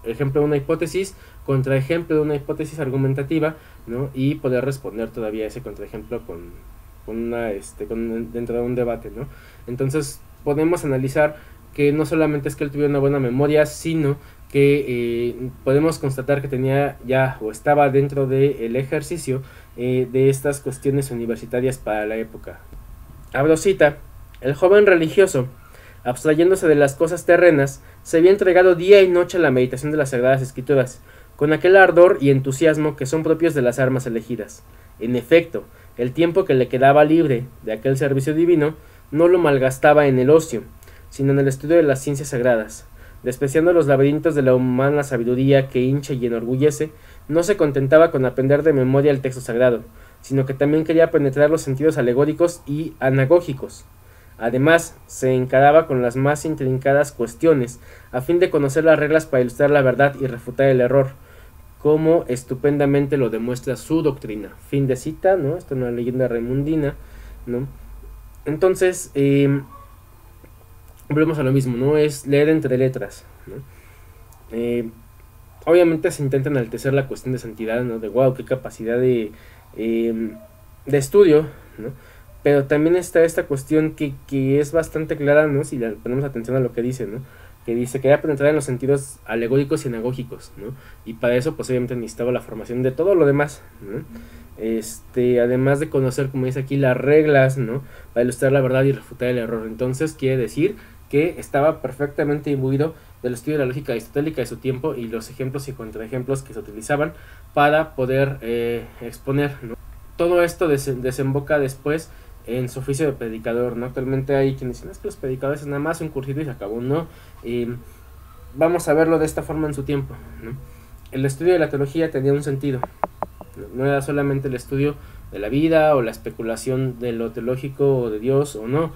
ejemplo de una hipótesis, contraejemplo de una hipótesis argumentativa, ¿no? Y poder responder todavía ese contraejemplo dentro de un debate, ¿no? Entonces podemos analizar que no solamente es que él tuviera una buena memoria, sino que podemos constatar que tenía ya o estaba dentro del ejercicio de estas cuestiones universitarias para la época. Abro cita: el joven religioso, abstrayéndose de las cosas terrenas, se había entregado día y noche a la meditación de las Sagradas Escrituras, con aquel ardor y entusiasmo que son propios de las armas elegidas. En efecto, el tiempo que le quedaba libre de aquel servicio divino no lo malgastaba en el ocio, sino en el estudio de las ciencias sagradas. Despreciando los laberintos de la humana sabiduría que hincha y enorgullece, no se contentaba con aprender de memoria el texto sagrado, sino que también quería penetrar los sentidos alegóricos y anagógicos. Además, se encaraba con las más intrincadas cuestiones, a fin de conocer las reglas para ilustrar la verdad y refutar el error, como estupendamente lo demuestra su doctrina. Fin de cita, ¿no? Esta es una leyenda raimundina, ¿no? Entonces, volvemos a lo mismo, ¿no? Es leer entre letras, ¿no? Obviamente se intenta enaltecer la cuestión de santidad, ¿no? De wow, qué capacidad de estudio, ¿no? Pero también está esta cuestión que es bastante clara, ¿no? Si le ponemos atención a lo que dice, ¿no? Que dice que quería penetrar en los sentidos alegóricos y anagógicos, ¿no? Y para eso, pues obviamente necesitaba la formación de todo lo demás, ¿no? Además de conocer, como dice aquí, las reglas, ¿no? Para ilustrar la verdad y refutar el error. Entonces quiere decir que estaba perfectamente imbuido del estudio de la lógica aristotélica de su tiempo y los ejemplos y contraejemplos que se utilizaban para poder exponer, ¿no? Todo esto desemboca después en su oficio de predicador, ¿no? Actualmente hay quienes dicen, es que los predicadores es nada más un cursito y se acabó, ¿no? Vamos a verlo de esta forma en su tiempo, ¿no? El estudio de la teología tenía un sentido, no era solamente el estudio de la vida o la especulación de lo teológico o de Dios o no,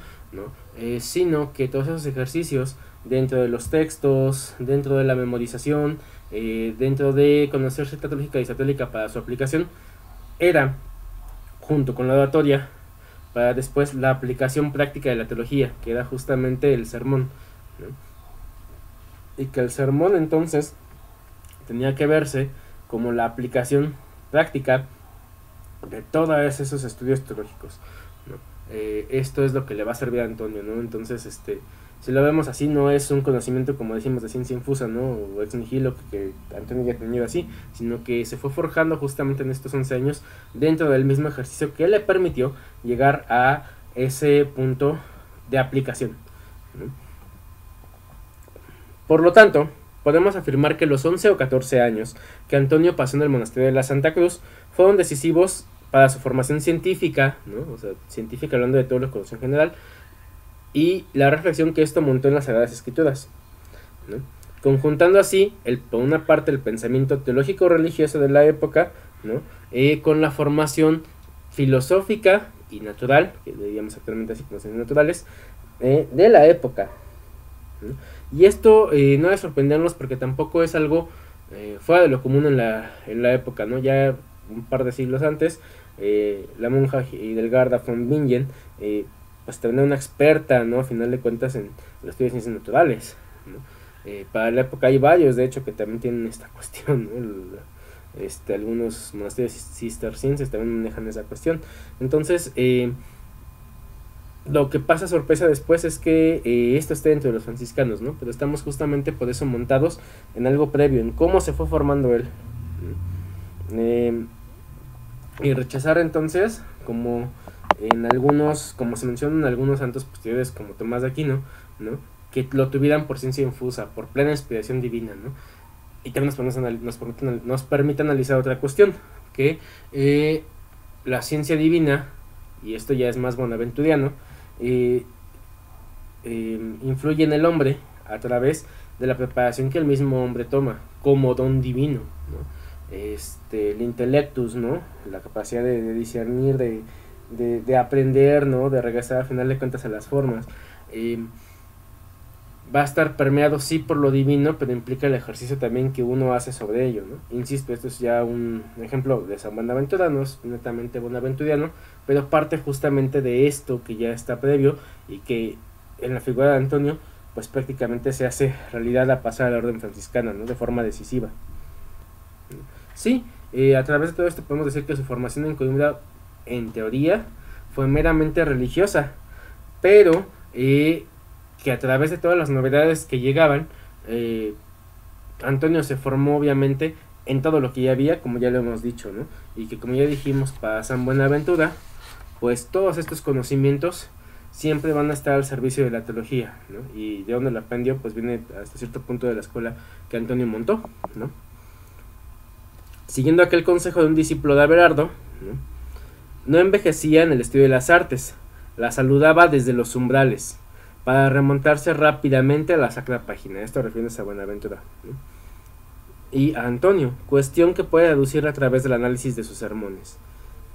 sino que todos esos ejercicios dentro de los textos, dentro de la memorización, dentro de conocer cierta lógica aristotélica para su aplicación, era, junto con la oratoria, para después la aplicación práctica de la teología, que era justamente el sermón, ¿no? Y que el sermón entonces tenía que verse como la aplicación práctica de todos esos estudios teológicos, ¿no? Esto es lo que le va a servir a Antonio, ¿no? Entonces, si lo vemos así, no es un conocimiento, como decimos, de ciencia infusa, ¿no? O ex nihilo que Antonio ya tenía así, sino que se fue forjando justamente en estos 11 años dentro del mismo ejercicio que le permitió llegar a ese punto de aplicación, ¿no? Por lo tanto, podemos afirmar que los 11 o 14 años que Antonio pasó en el monasterio de la Santa Cruz fueron decisivos para su formación científica, ¿no? O sea, científica hablando de todo lo que conoció en general, y la reflexión que esto montó en las Sagradas Escrituras, ¿no? Conjuntando así, por una parte, el pensamiento teológico religioso de la época, ¿no? Con la formación filosófica y natural, que diríamos actualmente así como naturales, de la época, ¿no? Y esto no debe sorprendernos porque tampoco es algo fuera de lo común en la época, ¿no? Ya un par de siglos antes, la monja Hildegarda von Bingen, pues también una experta, ¿no? A final de cuentas en los estudios de ciencias naturales, ¿no? Para la época hay varios, de hecho, que también tienen esta cuestión, ¿no? Algunos monasterios cistercienses también manejan esa cuestión. Entonces, lo que pasa sorpresa después es que esto está dentro de los franciscanos, ¿no? Pero estamos justamente por eso montados en algo previo, en cómo se fue formando él, ¿no? Y rechazar entonces, como se menciona en algunos santos posteriores como Tomás de Aquino, ¿no? Que lo tuvieran por ciencia infusa, por plena inspiración divina, ¿no? Y también nos permite analizar otra cuestión, que la ciencia divina, y esto ya es más bonaventuriano, influye en el hombre a través de la preparación que el mismo hombre toma como don divino, ¿no? El intellectus, ¿no? La capacidad de discernir, de aprender, ¿no? De regresar a final de cuentas a las formas. Va a estar permeado sí por lo divino, pero implica el ejercicio también que uno hace sobre ello, ¿no? Insisto, esto es ya un ejemplo de San Bonaventura, no es netamente bonaventuriano, pero parte justamente de esto que ya está previo y que en la figura de Antonio pues prácticamente se hace realidad a pasar a la orden franciscana, ¿no? De forma decisiva. Sí, a través de todo esto podemos decir que su formación en Coimbra, en teoría, fue meramente religiosa, pero que a través de todas las novedades que llegaban, Antonio se formó obviamente en todo lo que ya había, como ya lo hemos dicho, ¿no? Y que, como ya dijimos, para San Buenaventura, pues todos estos conocimientos siempre van a estar al servicio de la teología, ¿no? Y de donde lo aprendió, pues viene hasta cierto punto de la escuela que Antonio montó, ¿no? Siguiendo aquel consejo de un discípulo de Abelardo, ¿no? No envejecía en el estudio de las artes, la saludaba desde los umbrales, para remontarse rápidamente a la sacra página. Esto refiriéndose a Buenaventura, ¿no? Y a Antonio, cuestión que puede deducir a través del análisis de sus sermones,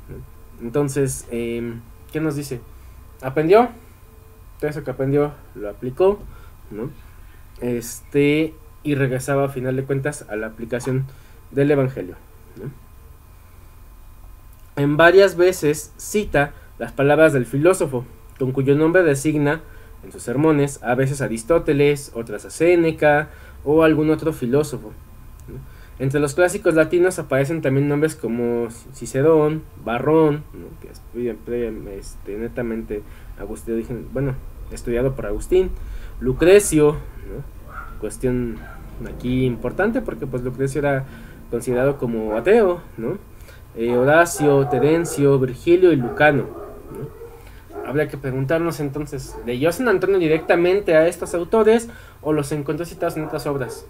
¿no? Entonces, ¿qué nos dice? Aprendió, todo eso que aprendió lo aplicó, ¿no? Y regresaba a final de cuentas a la aplicación del Evangelio, ¿no? En varias veces cita las palabras del filósofo, con cuyo nombre designa en sus sermones a veces a Aristóteles, otras a Séneca o algún otro filósofo, ¿no? Entre los clásicos latinos aparecen también nombres como Cicerón, Varrón, ¿no? Que es netamente estudiado por Agustín, Lucrecio, ¿no? Cuestión aquí importante porque pues Lucrecio era considerado como ateo, ¿no? Horacio, Terencio, Virgilio y Lucano, ¿no? Habría que preguntarnos entonces, ¿leyó San Antonio directamente a estos autores o los encontró citados en otras obras?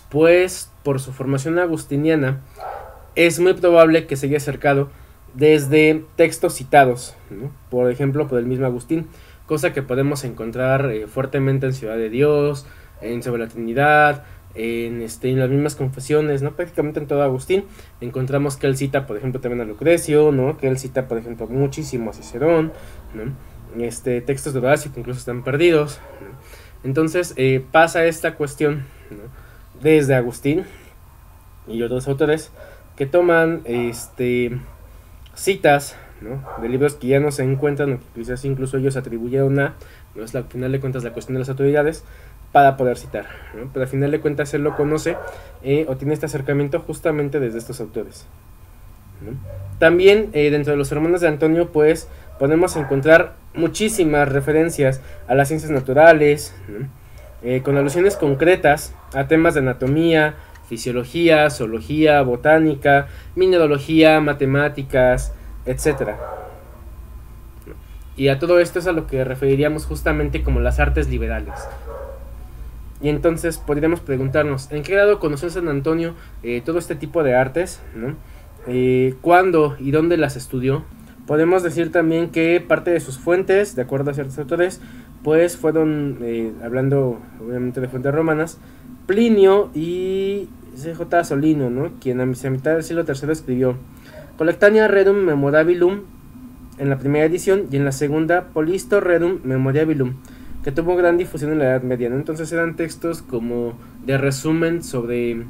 Pues por su formación agustiniana es muy probable que se haya acercado desde textos citados, ¿no? Por ejemplo por el mismo Agustín, cosa que podemos encontrar fuertemente en Ciudad de Dios, en Sobre la Trinidad, en las mismas confesiones, ¿no? Prácticamente en todo Agustín encontramos que él cita, por ejemplo, también a Lucrecio, ¿no? Que él cita, por ejemplo, muchísimo a Cicerón, ¿no? Textos de Horacio que incluso están perdidos, ¿no? Entonces pasa esta cuestión, ¿no? Desde Agustín y otros autores que toman citas, ¿no? De libros que ya no se encuentran o que quizás incluso ellos atribuyeron a, ¿no? Es al final de cuentas la cuestión de las autoridades para poder citar, ¿no? Pero al final de cuentas él lo conoce o tiene este acercamiento justamente desde estos autores, ¿no? También dentro de los sermones de Antonio pues podemos encontrar muchísimas referencias a las ciencias naturales, ¿no? Con alusiones concretas a temas de anatomía, fisiología, zoología, botánica, mineralogía, matemáticas, etcétera. Y a todo esto es a lo que referiríamos justamente como las artes liberales. Y entonces podríamos preguntarnos, ¿en qué grado conoció San Antonio todo este tipo de artes, ¿no? ¿Cuándo y dónde las estudió? Podemos decir también que parte de sus fuentes, de acuerdo a ciertos autores, pues fueron, hablando obviamente de fuentes romanas, Plinio y C.J. Solino, ¿no? Quien a mitad del siglo III escribió Collectanea Rerum Memorabilum en la primera edición y en la segunda Polisto Rerum Memoriabilum, que tuvo gran difusión en la Edad Media, ¿no? Entonces eran textos como de resumen sobre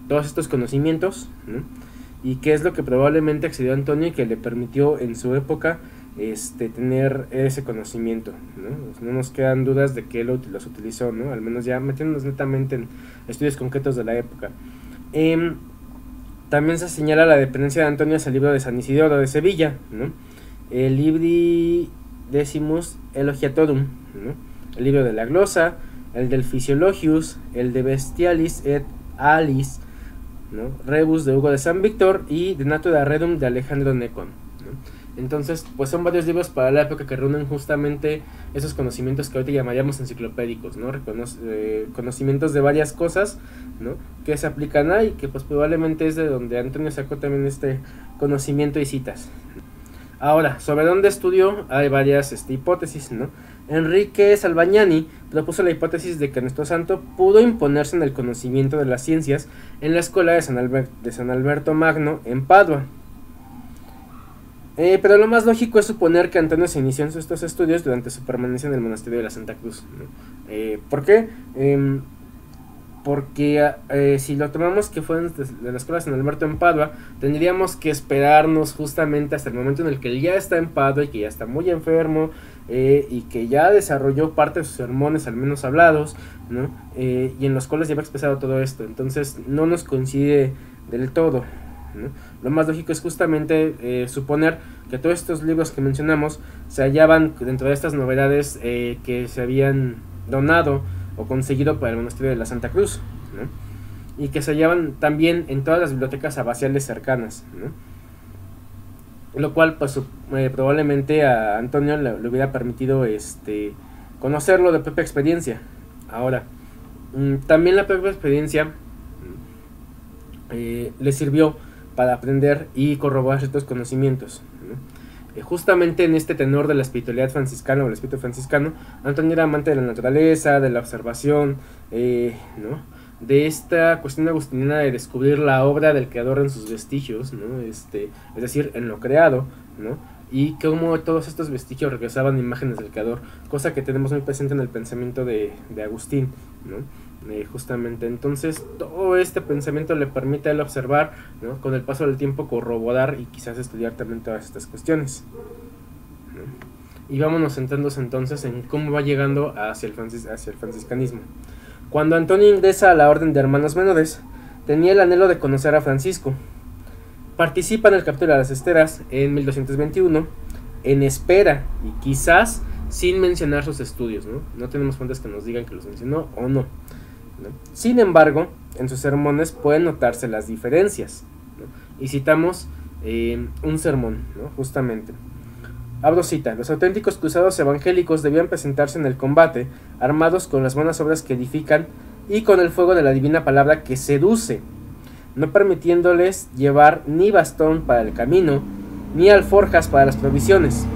todos estos conocimientos, ¿no? Y qué es lo que probablemente accedió a Antonio y que le permitió en su época tener ese conocimiento, ¿no? No nos quedan dudas de que él los utilizó, ¿no? Al menos ya metiéndonos netamente en estudios concretos de la época. También se señala la dependencia de Antonio hacia el libro de San Isidoro de Sevilla, ¿no? El Libri Decimus Elogiatorum, ¿no? El libro de la glosa, el del Physiologius, el de Bestialis et Alice, ¿no? Rebus de Hugo de San Víctor y de Natura Redum de Alejandro Necon, ¿no? Entonces, pues son varios libros para la época que reúnen justamente esos conocimientos que ahorita llamaríamos enciclopédicos, ¿no? Conocimientos de varias cosas, ¿no? Que se aplican ahí, que pues probablemente es de donde Antonio sacó también este conocimiento y citas. Ahora, sobre dónde estudió, hay varias hipótesis, ¿no? Enrique Salvagnani propuso la hipótesis de que nuestro santo pudo imponerse en el conocimiento de las ciencias en la escuela de San Alberto Magno en Padua. Pero lo más lógico es suponer que Antonio se inició en estos estudios durante su permanencia en el monasterio de la Santa Cruz, ¿no? ¿Por qué? Porque si lo tomamos que fue de la escuela de San Alberto en Padua, tendríamos que esperarnos justamente hasta el momento en el que él ya está en Padua y que ya está muy enfermo, y que ya desarrolló parte de sus sermones, al menos hablados, ¿no? Y en los cuales ya había expresado todo esto. Entonces no nos coincide del todo, ¿no? Lo más lógico es justamente suponer que todos estos libros que mencionamos se hallaban dentro de estas novedades que se habían donado o conseguido para el monasterio de la Santa Cruz, ¿no? Y que se hallaban también en todas las bibliotecas abaciales cercanas, ¿no? Lo cual pues probablemente a Antonio le hubiera permitido conocerlo de propia experiencia. Ahora, también la propia experiencia le sirvió para aprender y corroborar ciertos conocimientos, ¿no? Justamente en este tenor de la espiritualidad franciscana o el espíritu franciscano, Antonio era amante de la naturaleza, de la observación, ¿no? De esta cuestión agustina de descubrir la obra del creador en sus vestigios, ¿no? Es decir, en lo creado, ¿no? Y cómo todos estos vestigios regresaban imágenes del creador, cosa que tenemos muy presente en el pensamiento de Agustín, ¿no? Justamente, entonces todo este pensamiento le permite a él observar, ¿no? Con el paso del tiempo corroborar y quizás estudiar también todas estas cuestiones, ¿no? Y vámonos centrándonos entonces en cómo va llegando hacia el franciscanismo. Cuando Antonio ingresa a la orden de hermanos menores, tenía el anhelo de conocer a Francisco. Participa en el capítulo de las esteras en 1221, en espera y quizás sin mencionar sus estudios, ¿no? No tenemos fuentes que nos digan que los mencionó o no, ¿no? Sin embargo, en sus sermones pueden notarse las diferencias, ¿no? Y citamos un sermón, ¿no? Justamente. Abro cita: los auténticos cruzados evangélicos debían presentarse en el combate, armados con las buenas obras que edifican y con el fuego de la divina palabra que seduce, no permitiéndoles llevar ni bastón para el camino, ni alforjas para las provisiones.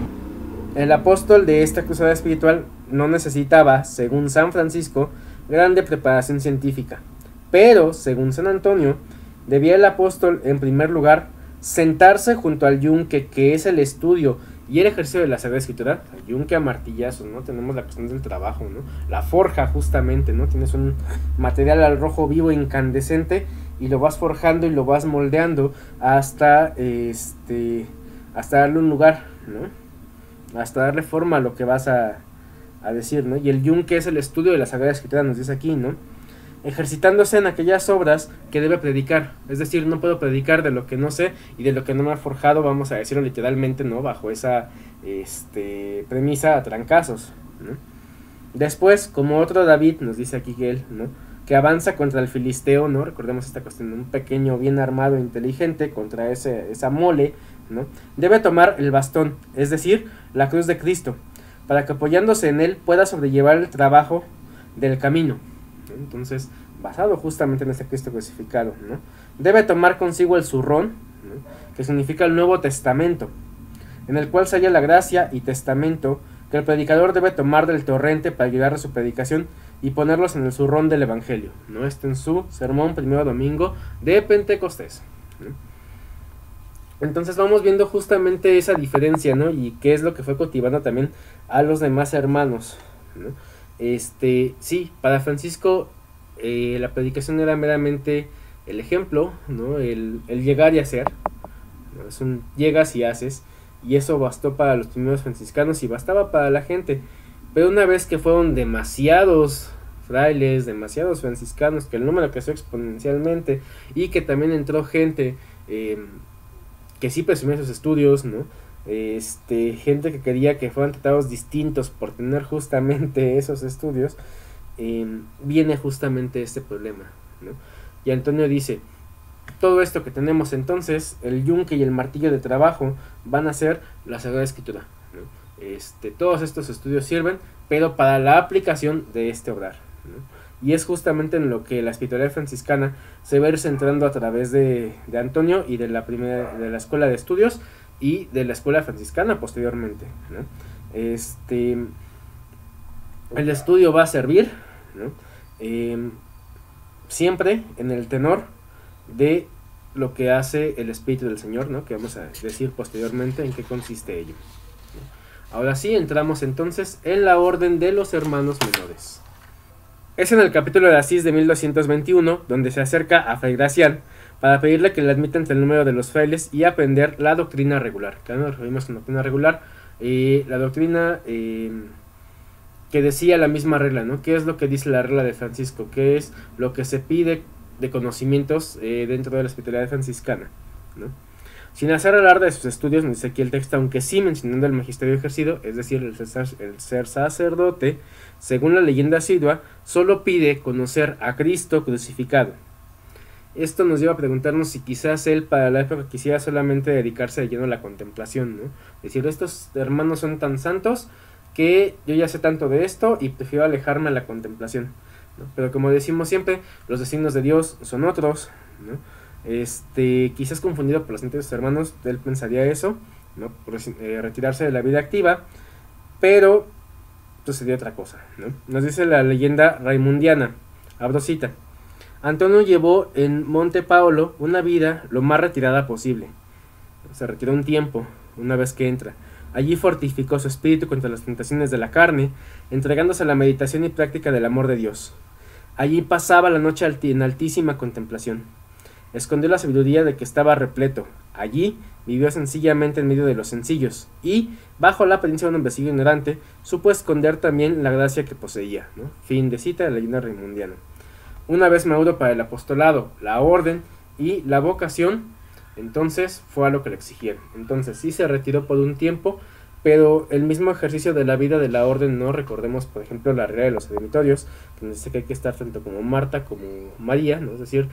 El apóstol de esta cruzada espiritual no necesitaba, según San Francisco, grande preparación científica, pero, según San Antonio, debía el apóstol, en primer lugar, sentarse junto al yunque, que es el estudio y el ejercicio de la Sagrada Escritura. El yunque a martillazos, ¿no? Tenemos la cuestión del trabajo, ¿no? La forja, justamente, ¿no? Tienes un material al rojo vivo incandescente y lo vas forjando y lo vas moldeando hasta hasta darle un lugar, ¿no? Hasta darle forma a lo que vas a decir, ¿no? Y el yunque es el estudio de la Sagrada Escritura, nos dice aquí, ¿no? Ejercitándose en aquellas obras que debe predicar. Es decir, no puedo predicar de lo que no sé y de lo que no me ha forjado, vamos a decirlo literalmente, ¿no? Bajo esa premisa a trancazos, ¿no? Después, como otro David, nos dice aquí que él, ¿no? Que avanza contra el filisteo, ¿no? Recordemos esta cuestión, un pequeño bien armado e inteligente contra esa mole, ¿no? Debe tomar el bastón, es decir, la cruz de Cristo, para que apoyándose en él pueda sobrellevar el trabajo del camino, ¿no? Entonces, basado justamente en este Cristo crucificado, ¿no? Debe tomar consigo el zurrón, ¿no? Que significa el Nuevo Testamento, en el cual se halla la gracia y testamento que el predicador debe tomar del torrente para ayudar a su predicación y ponerlos en el zurrón del Evangelio, ¿no? En su sermón primero domingo de Pentecostés, ¿no? Entonces vamos viendo justamente esa diferencia, ¿no? Y qué es lo que fue cultivando también a los demás hermanos, ¿no? Sí, para Francisco la predicación era meramente el ejemplo, ¿no? El llegar y hacer, ¿no? Es un llegas y haces, y eso bastó para los primeros franciscanos y bastaba para la gente. Pero una vez que fueron demasiados frailes, demasiados franciscanos, que el número creció exponencialmente y que también entró gente que sí presumía sus estudios, ¿no? Gente que quería que fueran tratados distintos por tener justamente esos estudios, viene justamente este problema, ¿no? Y Antonio dice: todo esto que tenemos entonces, el yunque y el martillo de trabajo, van a ser la Sagrada Escritura, ¿no? Todos estos estudios sirven, pero para la aplicación de este obrar, ¿no? Y es justamente en lo que la espiritualidad franciscana se va a ir centrando a través de Antonio y de la escuela de estudios y de la escuela franciscana posteriormente, ¿no? El estudio va a servir, ¿no? Siempre en el tenor de lo que hace el Espíritu del Señor, ¿no? Que vamos a decir posteriormente en qué consiste ello, ¿no? Ahora sí, entramos entonces en la orden de los hermanos menores. Es en el capítulo de Asís de 1221 donde se acerca a Fray Gracián para pedirle que le admita entre el número de los frailes y aprender la doctrina regular. Que nos referimos a la doctrina regular, la doctrina que decía la misma regla, ¿no? ¿Qué es lo que dice la regla de Francisco? ¿Qué es lo que se pide de conocimientos dentro de la espiritualidad franciscana, ¿no? Sin hacer alarde de sus estudios, nos dice aquí el texto, aunque sí mencionando el magisterio ejercido, es decir, el ser sacerdote, según la leyenda asidua, solo pide conocer a Cristo crucificado. Esto nos lleva a preguntarnos si quizás él para la época quisiera solamente dedicarse de lleno a la contemplación, ¿no? Es decir, estos hermanos son tan santos que yo ya sé tanto de esto y prefiero alejarme a la contemplación, ¿no? Pero como decimos siempre, los designios de Dios son otros, ¿no? Quizás confundido por los anteriores hermanos, él pensaría eso, ¿no? Retirarse de la vida activa, pero sucedió otra cosa, ¿no? Nos dice la leyenda raimundiana, abro cita: Antonio llevó en Monte Paolo una vida lo más retirada posible. Se retiró un tiempo, una vez que entra. Allí fortificó su espíritu contra las tentaciones de la carne, entregándose a la meditación y práctica del amor de Dios. Allí pasaba la noche en altísima contemplación. Escondió la sabiduría de que estaba repleto. Allí vivió sencillamente en medio de los sencillos, y, bajo la apariencia de un hombrecillo ignorante, supo esconder también la gracia que poseía, ¿no? Fin de cita de la leyenda raimundiana. Una vez maduro para el apostolado, la orden y la vocación, entonces fue a lo que le exigieron. Entonces sí se retiró por un tiempo, pero el mismo ejercicio de la vida de la orden, no recordemos, por ejemplo, la regla de los eremitorios, que nos dice que hay que estar tanto como Marta como María, ¿no? Es decir,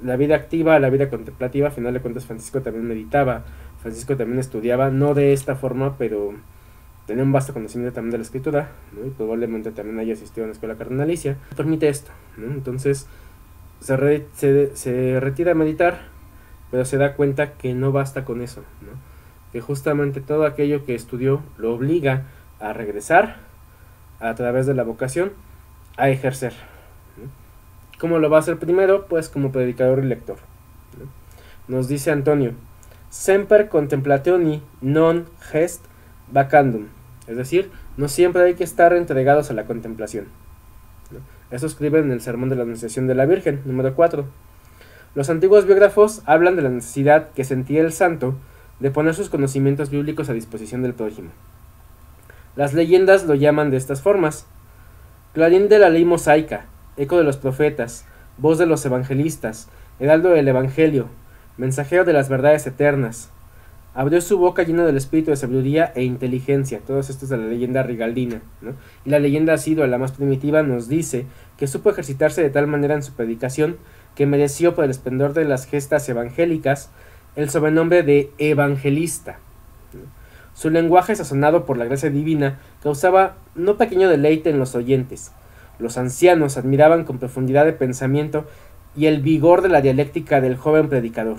la vida activa, la vida contemplativa. A final de cuentas Francisco también meditaba, Francisco también estudiaba, no de esta forma, pero tenía un vasto conocimiento también de la escritura, ¿no? Y probablemente también haya asistido a una escuela cardenalicia. Permite esto, ¿no? Entonces se retira a meditar, pero se da cuenta que no basta con eso, ¿no? Que justamente todo aquello que estudió lo obliga a regresar a través de la vocación a ejercer, ¿no? ¿Cómo lo va a hacer primero? Pues como predicador y lector, ¿no? Nos dice Antonio: Semper contemplationi non gest vacandum. Es decir, no siempre hay que estar entregados a la contemplación, ¿no? Eso escribe en el Sermón de la Anunciación de la Virgen, número 4. Los antiguos biógrafos hablan de la necesidad que sentía el santo de poner sus conocimientos bíblicos a disposición del prójimo. Las leyendas lo llaman de estas formas: clarín de la ley mosaica, eco de los profetas, voz de los evangelistas, heraldo del evangelio, mensajero de las verdades eternas. Abrió su boca llena del espíritu de sabiduría e inteligencia. Todo esto es de la leyenda rigaldina, ¿no? Y la leyenda asidua, la más primitiva, nos dice que supo ejercitarse de tal manera en su predicación que mereció, por el esplendor de las gestas evangélicas, el sobrenombre de evangelista. Su lenguaje, sazonado por la gracia divina, causaba no pequeño deleite en los oyentes. Los ancianos admiraban con profundidad de pensamiento y el vigor de la dialéctica del joven predicador.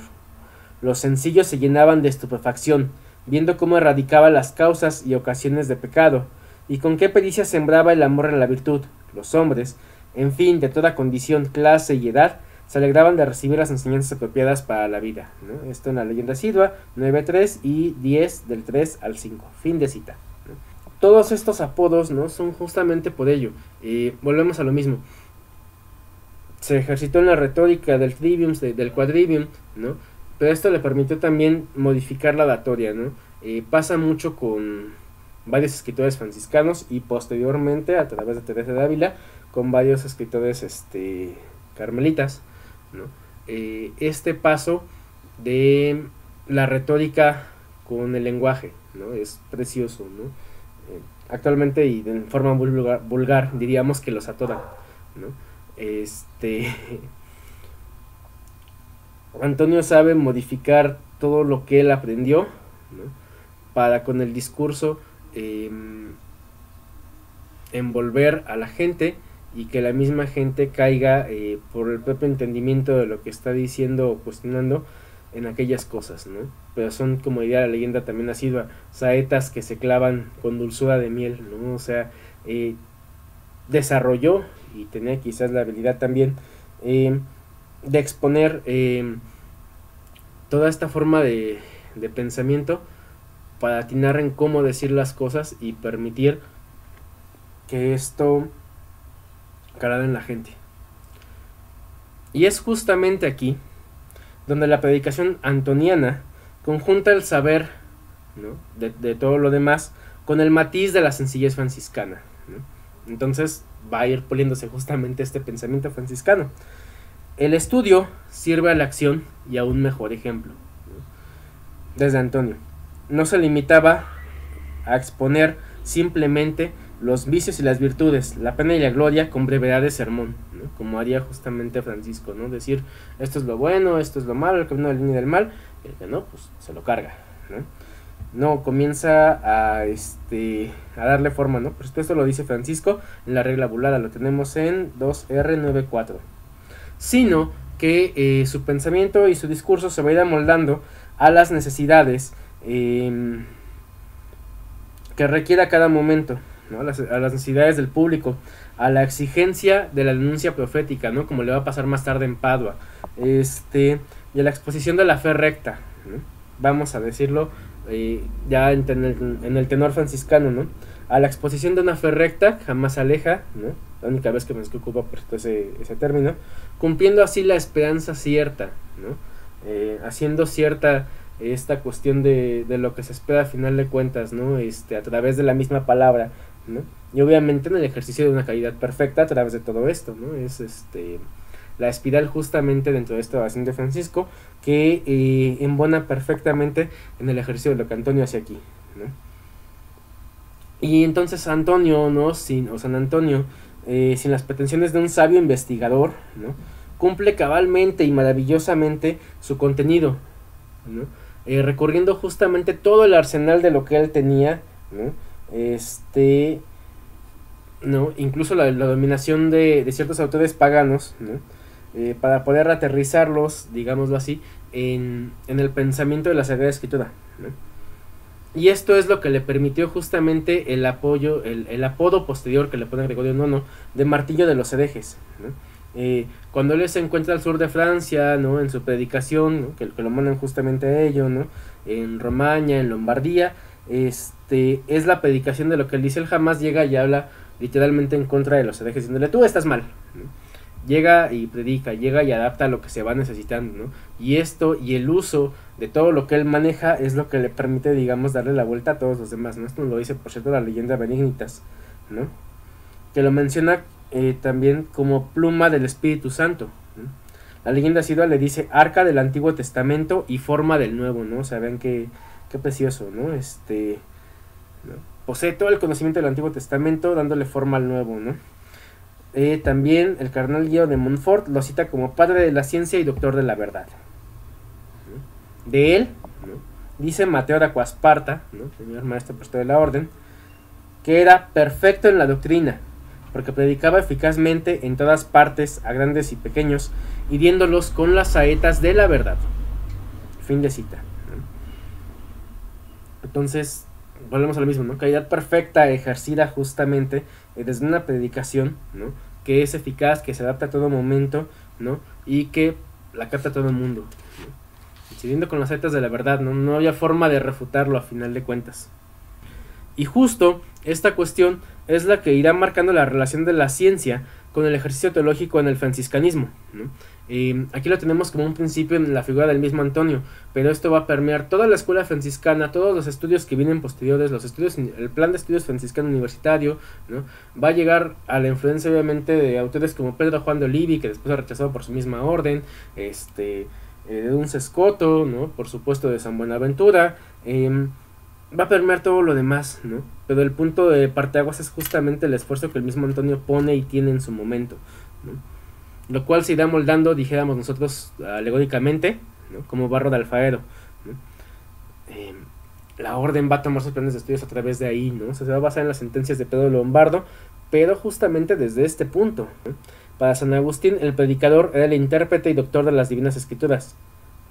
Los sencillos se llenaban de estupefacción, viendo cómo erradicaba las causas y ocasiones de pecado, y con qué pericia sembraba el amor en la virtud. Los hombres, en fin, de toda condición, clase y edad, se alegraban de recibir las enseñanzas apropiadas para la vida, ¿no? Esto en la leyenda asidua 9.3 y 10 del 3 al 5. Fin de cita, ¿no? Todos estos apodos, ¿no?, son justamente por ello. Volvemos a lo mismo. Se ejercitó en la retórica del trivium, del quadrivium, ¿no? Pero esto le permitió también modificar la oratoria, ¿no? Pasa mucho con varios escritores franciscanos y posteriormente, a través de Teresa de Ávila, con varios escritores carmelitas, ¿no? Este paso de la retórica con el lenguaje, ¿no?, es precioso, ¿no? Actualmente, y de forma vulgar, diríamos que los atoran, ¿no? Antonio sabe modificar todo lo que él aprendió, ¿no?, para con el discurso envolver a la gente y que la misma gente caiga por el propio entendimiento de lo que está diciendo o cuestionando en aquellas cosas, ¿no? Pero son, como diría la leyenda también asidua, saetas que se clavan con dulzura de miel, ¿no? O sea, desarrolló y tenía quizás la habilidad también de exponer toda esta forma de pensamiento para atinar en cómo decir las cosas y permitir que esto calara en la gente. Y es justamente aquí donde la predicación antoniana conjunta el saber, ¿no?, de todo lo demás con el matiz de la sencillez franciscana, ¿no? Entonces va a ir poliéndose justamente este pensamiento franciscano. El estudio sirve a la acción y a un mejor ejemplo, ¿no? Desde Antonio no se limitaba a exponer simplemente los vicios y las virtudes, la pena y la gloria con brevedad de sermón, ¿no?, como haría justamente Francisco, ¿no? Decir, esto es lo bueno, esto es lo malo, el camino de la línea del mal, y el que no, pues se lo carga, ¿no? No, comienza a darle forma, ¿no? Por supuesto lo dice Francisco en la regla bulada, lo tenemos en 2R94. Sino que su pensamiento y su discurso se va a ir amoldando a las necesidades que requiere a cada momento, ¿no? A las necesidades del público, a la exigencia de la denuncia profética, ¿no? Como le va a pasar más tarde en Padua, y a la exposición de la fe recta, ¿no? Vamos a decirlo ya en el tenor franciscano, ¿no? A la exposición de una fe recta, jamás aleja, ¿no? La única vez que Francisco ocupa por ese término, cumpliendo así la esperanza cierta, ¿no? Haciendo cierta esta cuestión de lo que se espera a final de cuentas, ¿no? A través de la misma palabra, ¿no? Y obviamente en el ejercicio de una caridad perfecta a través de todo esto, ¿no? Es la espiral justamente dentro de esta oración de Francisco que embona perfectamente en el ejercicio de lo que Antonio hace aquí, ¿no? Y entonces Antonio, ¿no? San Antonio, sin las pretensiones de un sabio investigador, ¿no? Cumple cabalmente y maravillosamente su contenido, ¿no? Recorriendo justamente todo el arsenal de lo que él tenía, ¿no? ¿No? Incluso la dominación de ciertos autores paganos, ¿no? Para poder aterrizarlos, digámoslo así, en el pensamiento de la Sagrada Escritura, ¿no? Y esto es lo que le permitió justamente el apodo posterior que le pone Gregorio IX de martillo de los herejes, ¿no? Cuando él se encuentra al sur de Francia, ¿no? En su predicación, ¿no? que lo mandan justamente a ello, ¿no? En Romaña, en Lombardía, es la predicación de lo que él dice. Él jamás llega y habla literalmente en contra de los herejes, diciéndole tú estás mal, ¿no? Llega y predica, llega y adapta a lo que se va necesitando, ¿no? Y esto y el uso de todo lo que él maneja es lo que le permite, digamos, darle la vuelta a todos los demás, ¿no? Esto nos lo dice, por cierto, la leyenda Benignitas, ¿no? Que lo menciona también como pluma del Espíritu Santo, ¿no? La leyenda asidua le dice arca del Antiguo Testamento y forma del Nuevo, ¿no? O sea, ven qué precioso, ¿no? ¿no? Posee todo el conocimiento del Antiguo Testamento dándole forma al Nuevo, ¿no? También el cardenal Guillermo de Montfort lo cita como padre de la ciencia y doctor de la verdad, ¿no? De él, ¿no? Dice Mateo de Aquasparta, ¿no? Señor maestro pastor de la orden, que era perfecto en la doctrina, porque predicaba eficazmente en todas partes a grandes y pequeños, hiriéndolos con las saetas de la verdad. Fin de cita, ¿no? Entonces, volvemos a lo mismo, ¿no? Caridad perfecta ejercida justamente desde una predicación, ¿no? Que es eficaz, que se adapta a todo momento, ¿no? Y que la capta a todo el mundo, ¿no? Incidiendo con las saetas de la verdad, ¿no? No había forma de refutarlo a final de cuentas. Y justo esta cuestión es la que irá marcando la relación de la ciencia con el ejercicio teológico en el franciscanismo, ¿no? Aquí lo tenemos como un principio en la figura del mismo Antonio, pero esto va a permear toda la escuela franciscana, todos los estudios que vienen posteriores, el plan de estudios franciscano universitario, ¿no? Va a llegar a la influencia obviamente de autores como Pedro Juan de Olivi, que después ha rechazado por su misma orden, de Duns Scoto, ¿no? Por supuesto de San Buenaventura, va a permear todo lo demás, ¿no? Pero el punto de parteaguas es justamente el esfuerzo que el mismo Antonio pone y tiene en su momento, ¿no? Lo cual se irá moldando, dijéramos nosotros, alegóricamente, ¿no? Como barro de alfarero, ¿no? La orden va a tomar sus planes de estudios a través de ahí, ¿no? O sea, se va a basar en las sentencias de Pedro Lombardo, pero justamente desde este punto, ¿no? Para San Agustín, el predicador era el intérprete y doctor de las divinas escrituras,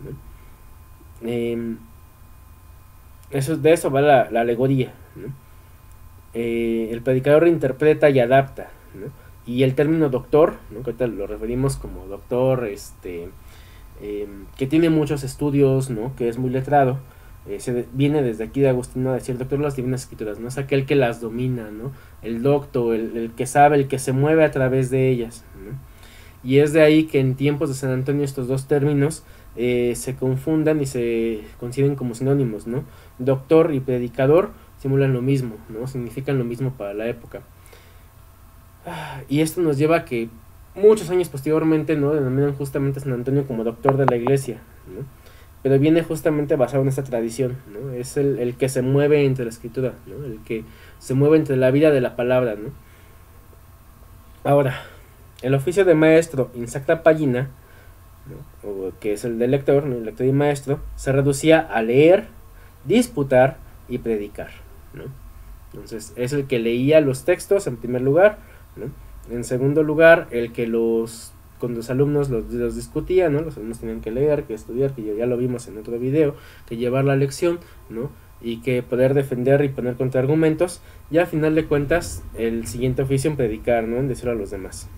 ¿no? De eso va la alegoría, ¿no? El predicador interpreta y adapta, ¿no? Y el término doctor, ¿no? Que ahorita lo referimos como doctor, que tiene muchos estudios, ¿no? Que es muy letrado, viene desde aquí de Agustín a decir doctor de las divinas escrituras, ¿no? Es aquel que las domina, ¿no? El docto, el que sabe, el que se mueve a través de ellas, ¿no? Y es de ahí que en tiempos de San Antonio estos dos términos se confundan y se conciben como sinónimos, ¿no? Doctor y predicador simulan lo mismo, ¿no? Significan lo mismo para la época. Y esto nos lleva a que muchos años posteriormente, ¿no? Denominan justamente a San Antonio como doctor de la iglesia, ¿no? Pero viene justamente basado en esta tradición, ¿no? Es el que se mueve entre la escritura, ¿no? El que se mueve entre la vida de la palabra, ¿no? Ahora, el oficio de maestro in sacra pagina, ¿no? O que es el de lector, ¿no? El lector y maestro, se reducía a leer, disputar y predicar, ¿no? Entonces es el que leía los textos en primer lugar, ¿no? En segundo lugar, el que los con los alumnos los discutía, ¿no? Los alumnos tenían que leer, que estudiar, que ya lo vimos en otro video, que llevar la lección, ¿no? Y que poder defender y poner contraargumentos, y al final de cuentas el siguiente oficio en predicar, ¿no? En decir a los demás.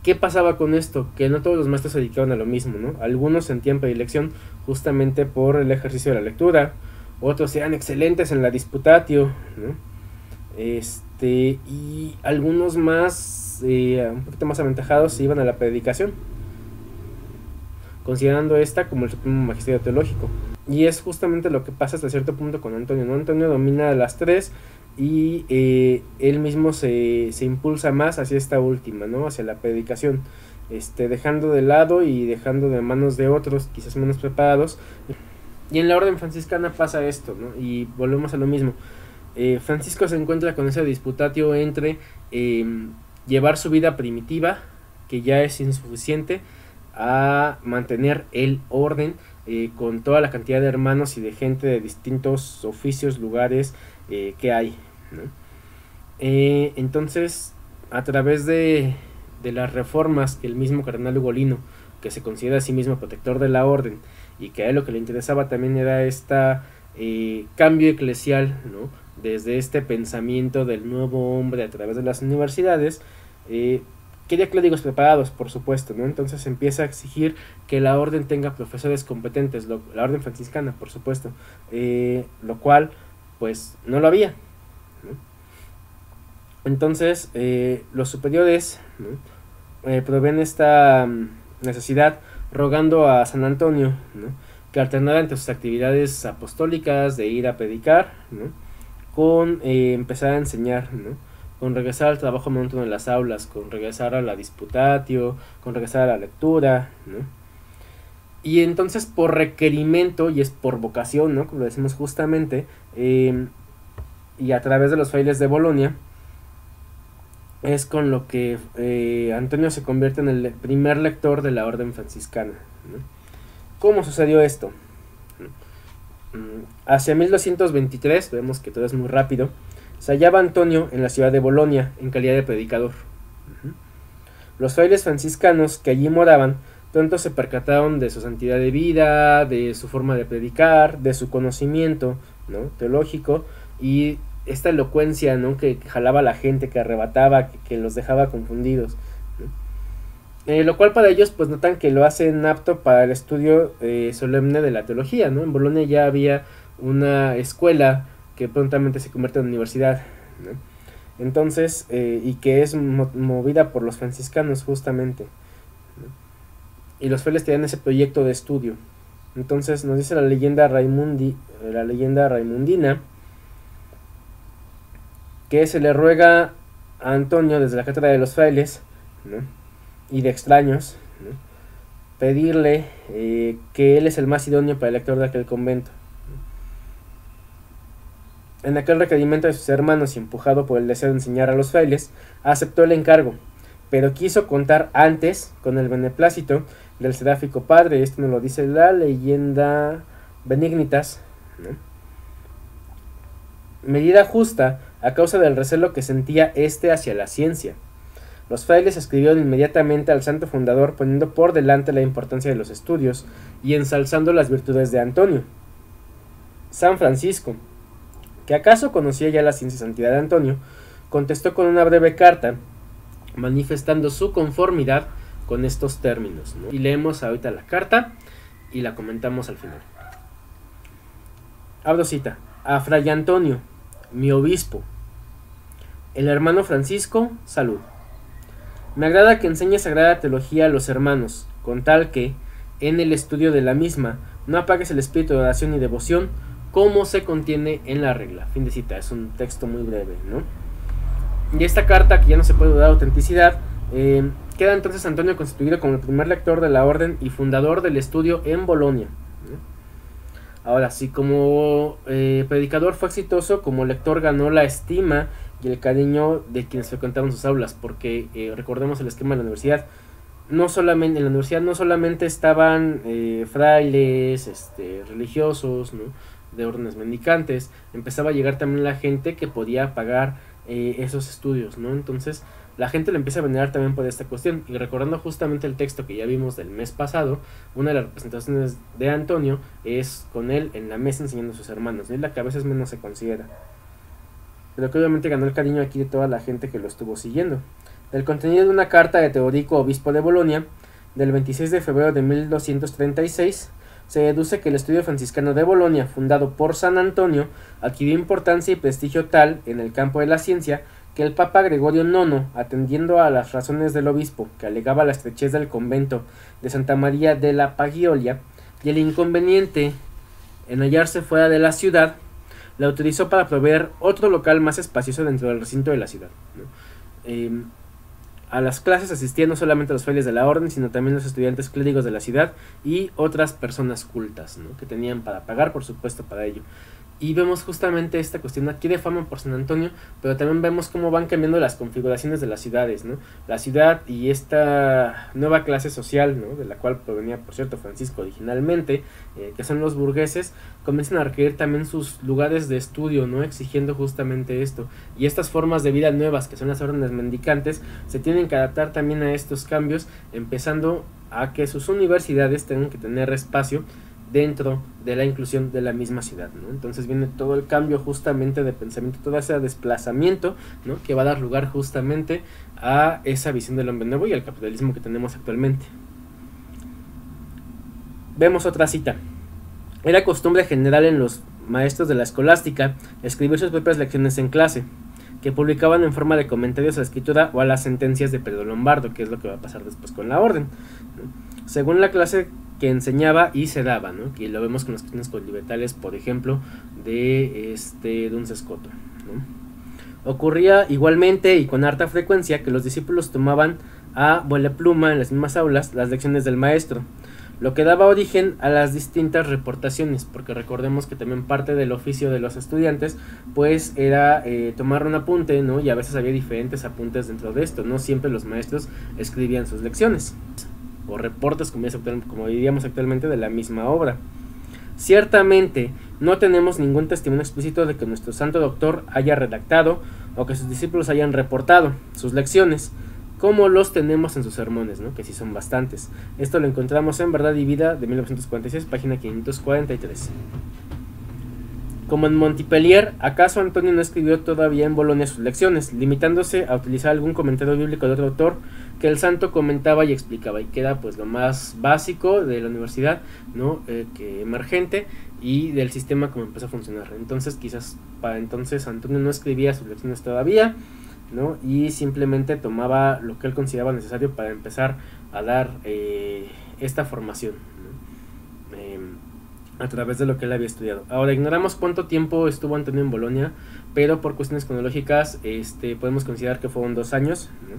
¿Qué pasaba con esto? Que no todos los maestros se dedicaban a lo mismo, ¿no? Algunos sentían predilección justamente por el ejercicio de la lectura, otros eran excelentes en la disputatio, ¿no? Y algunos más, un poquito más aventajados, se iban a la predicación, considerando esta como el supremo magisterio teológico. Y es justamente lo que pasa hasta cierto punto con Antonio, ¿no? Antonio domina las tres y él mismo se impulsa más hacia esta última, ¿no? Hacia la predicación, dejando de lado y dejando de manos de otros, quizás menos preparados. Y en la orden franciscana pasa esto, ¿no? Y volvemos a lo mismo. Francisco se encuentra con ese disputatio entre llevar su vida primitiva, que ya es insuficiente, a mantener el orden con toda la cantidad de hermanos y de gente de distintos oficios, lugares que hay, ¿no? Entonces, a través de las reformas que el mismo cardenal Ugolino, que se considera a sí mismo protector de la orden, y que a él lo que le interesaba también era cambio eclesial, ¿no? Desde este pensamiento del nuevo hombre a través de las universidades, quería clérigos preparados, por supuesto, ¿no? Entonces empieza a exigir que la orden tenga profesores competentes, la orden franciscana, por supuesto, lo cual, pues, no lo había, ¿no? Entonces, los superiores, ¿no? Proveen esta necesidad rogando a San Antonio, ¿no? Que alternara entre sus actividades apostólicas de ir a predicar, ¿no? Con empezar a enseñar, ¿no? Con regresar al trabajo monótono en las aulas, con regresar a la disputatio, con regresar a la lectura, ¿no? Y entonces por requerimiento, y es por vocación, ¿no? Como lo decimos justamente, y a través de los frailes de Bolonia, es con lo que Antonio se convierte en el primer lector de la orden franciscana, ¿no? ¿Cómo sucedió esto? Hacia 1223, vemos que todo es muy rápido, se hallaba Antonio en la ciudad de Bolonia en calidad de predicador. Los frailes franciscanos que allí moraban pronto se percataron de su santidad de vida, de su forma de predicar, de su conocimiento, ¿no? Teológico, y esta elocuencia, ¿no? que jalaba a la gente, que arrebataba, que los dejaba confundidos, ¿no? Lo cual para ellos pues notan que lo hacen apto para el estudio solemne de la teología, ¿no? En Bolonia ya había una escuela que prontamente se convierte en universidad, ¿no? Entonces, y que es movida por los franciscanos justamente, ¿no? Y los frailes tenían ese proyecto de estudio. Entonces nos dice la leyenda raimundina, que se le ruega a Antonio desde la cátedra de los frailes, ¿no? Y de extraños, ¿no? Pedirle que él es el más idóneo para el lector de aquel convento. En aquel requerimiento de sus hermanos y empujado por el deseo de enseñar a los frailes, aceptó el encargo, pero quiso contar antes con el beneplácito del seráfico padre. Esto nos lo dice la leyenda Benignitas, ¿no? Medida justa a causa del recelo que sentía hacia la ciencia. Los frailes escribieron inmediatamente al santo fundador poniendo por delante la importancia de los estudios y ensalzando las virtudes de Antonio. San Francisco, que acaso conocía ya la ciencia y santidad de Antonio, contestó con una breve carta manifestando su conformidad con estos términos, ¿no? Y leemos ahorita la carta y la comentamos al final. Abro cita. A Fray Antonio, mi obispo, el hermano Francisco, salud. Me agrada que enseñe sagrada teología a los hermanos, con tal que, en el estudio de la misma, no apagues el espíritu de oración y devoción, como se contiene en la regla. Fin de cita, es un texto muy breve, ¿no? Y esta carta, que ya no se puede dudar autenticidad, queda entonces Antonio constituido como el primer lector de la orden y fundador del estudio en Bolonia, ¿no? Ahora, sí, como predicador fue exitoso, como lector ganó la estima y el cariño de quienes frecuentaban sus aulas, porque recordemos el esquema de la universidad. En la universidad no solamente estaban frailes, religiosos, ¿no? De órdenes mendicantes, empezaba a llegar también la gente que podía pagar esos estudios, ¿no? Entonces la gente lo empieza a venerar también por esta cuestión. Y recordando justamente el texto que ya vimos del mes pasado, una de las representaciones de Antonio es con él en la mesa enseñando a sus hermanos, ¿no? Y la que a veces menos se considera, pero que obviamente ganó el cariño aquí de toda la gente que lo estuvo siguiendo. Del contenido de una carta de Teodorico, obispo de Bolonia, del 26 de febrero de 1236, se deduce que el estudio franciscano de Bolonia, fundado por San Antonio, adquirió importancia y prestigio tal en el campo de la ciencia que el Papa Gregorio IX, atendiendo a las razones del obispo, que alegaba la estrechez del convento de Santa María de la Pagiolia y el inconveniente en hallarse fuera de la ciudad, la autorizó para proveer otro local más espacioso dentro del recinto de la ciudad, ¿no? A las clases asistían no solamente los frailes de la orden, sino también los estudiantes clérigos de la ciudad y otras personas cultas, ¿no? Que tenían para pagar, por supuesto, para ello. Y vemos justamente esta cuestión, adquiere fama por San Antonio, pero también vemos cómo van cambiando las configuraciones de las ciudades, ¿no? La ciudad y esta nueva clase social, ¿no? De la cual provenía, por cierto, Francisco originalmente, que son los burgueses, comienzan a requerir también sus lugares de estudio, ¿no? Exigiendo justamente esto. Y estas formas de vida nuevas, que son las órdenes mendicantes, se tienen que adaptar también a estos cambios, empezando a que sus universidades tengan que tener espacio dentro de la inclusión de la misma ciudad, ¿no? Entonces viene todo el cambio justamente de pensamiento, todo ese desplazamiento, ¿no? Que va a dar lugar justamente a esa visión del hombre nuevo y al capitalismo que tenemos actualmente. Vemos otra cita. Era costumbre general en los maestros de la escolástica escribir sus propias lecciones en clase, que publicaban en forma de comentarios a la escritura o a las sentencias de Pedro Lombardo, que es lo que va a pasar después con la orden, ¿no? Según la clase que enseñaba y se daba, ¿no? Que lo vemos con las cuestiones conlibetales, por ejemplo, de Duns Scoto, ¿no? Ocurría igualmente y con harta frecuencia que los discípulos tomaban a vuela pluma en las mismas aulas las lecciones del maestro, lo que daba origen a las distintas reportaciones, porque recordemos que también parte del oficio de los estudiantes pues era tomar un apunte, ¿no? Y a veces había diferentes apuntes dentro de esto, no siempre los maestros escribían sus lecciones o reportes, como diríamos actualmente, de la misma obra. Ciertamente no tenemos ningún testimonio explícito de que nuestro santo doctor haya redactado o que sus discípulos hayan reportado sus lecciones, como los tenemos en sus sermones, ¿no? Que sí son bastantes. Esto lo encontramos en Verdad y Vida de 1946, página 543. Como en Montpellier, ¿acaso Antonio no escribió todavía en Bolonia sus lecciones, limitándose a utilizar algún comentario bíblico de otro autor que el santo comentaba y explicaba, y que era pues lo más básico de la universidad, ¿no? Que emergente, y del sistema como empezó a funcionar? Entonces quizás para entonces Antonio no escribía sus lecciones todavía, ¿no? Y simplemente tomaba lo que él consideraba necesario para empezar a dar esta formación, ¿no? A través de lo que él había estudiado. Ahora, ignoramos cuánto tiempo estuvo Antonio en Bolonia, pero por cuestiones cronológicas podemos considerar que fueron 2 años, ¿no?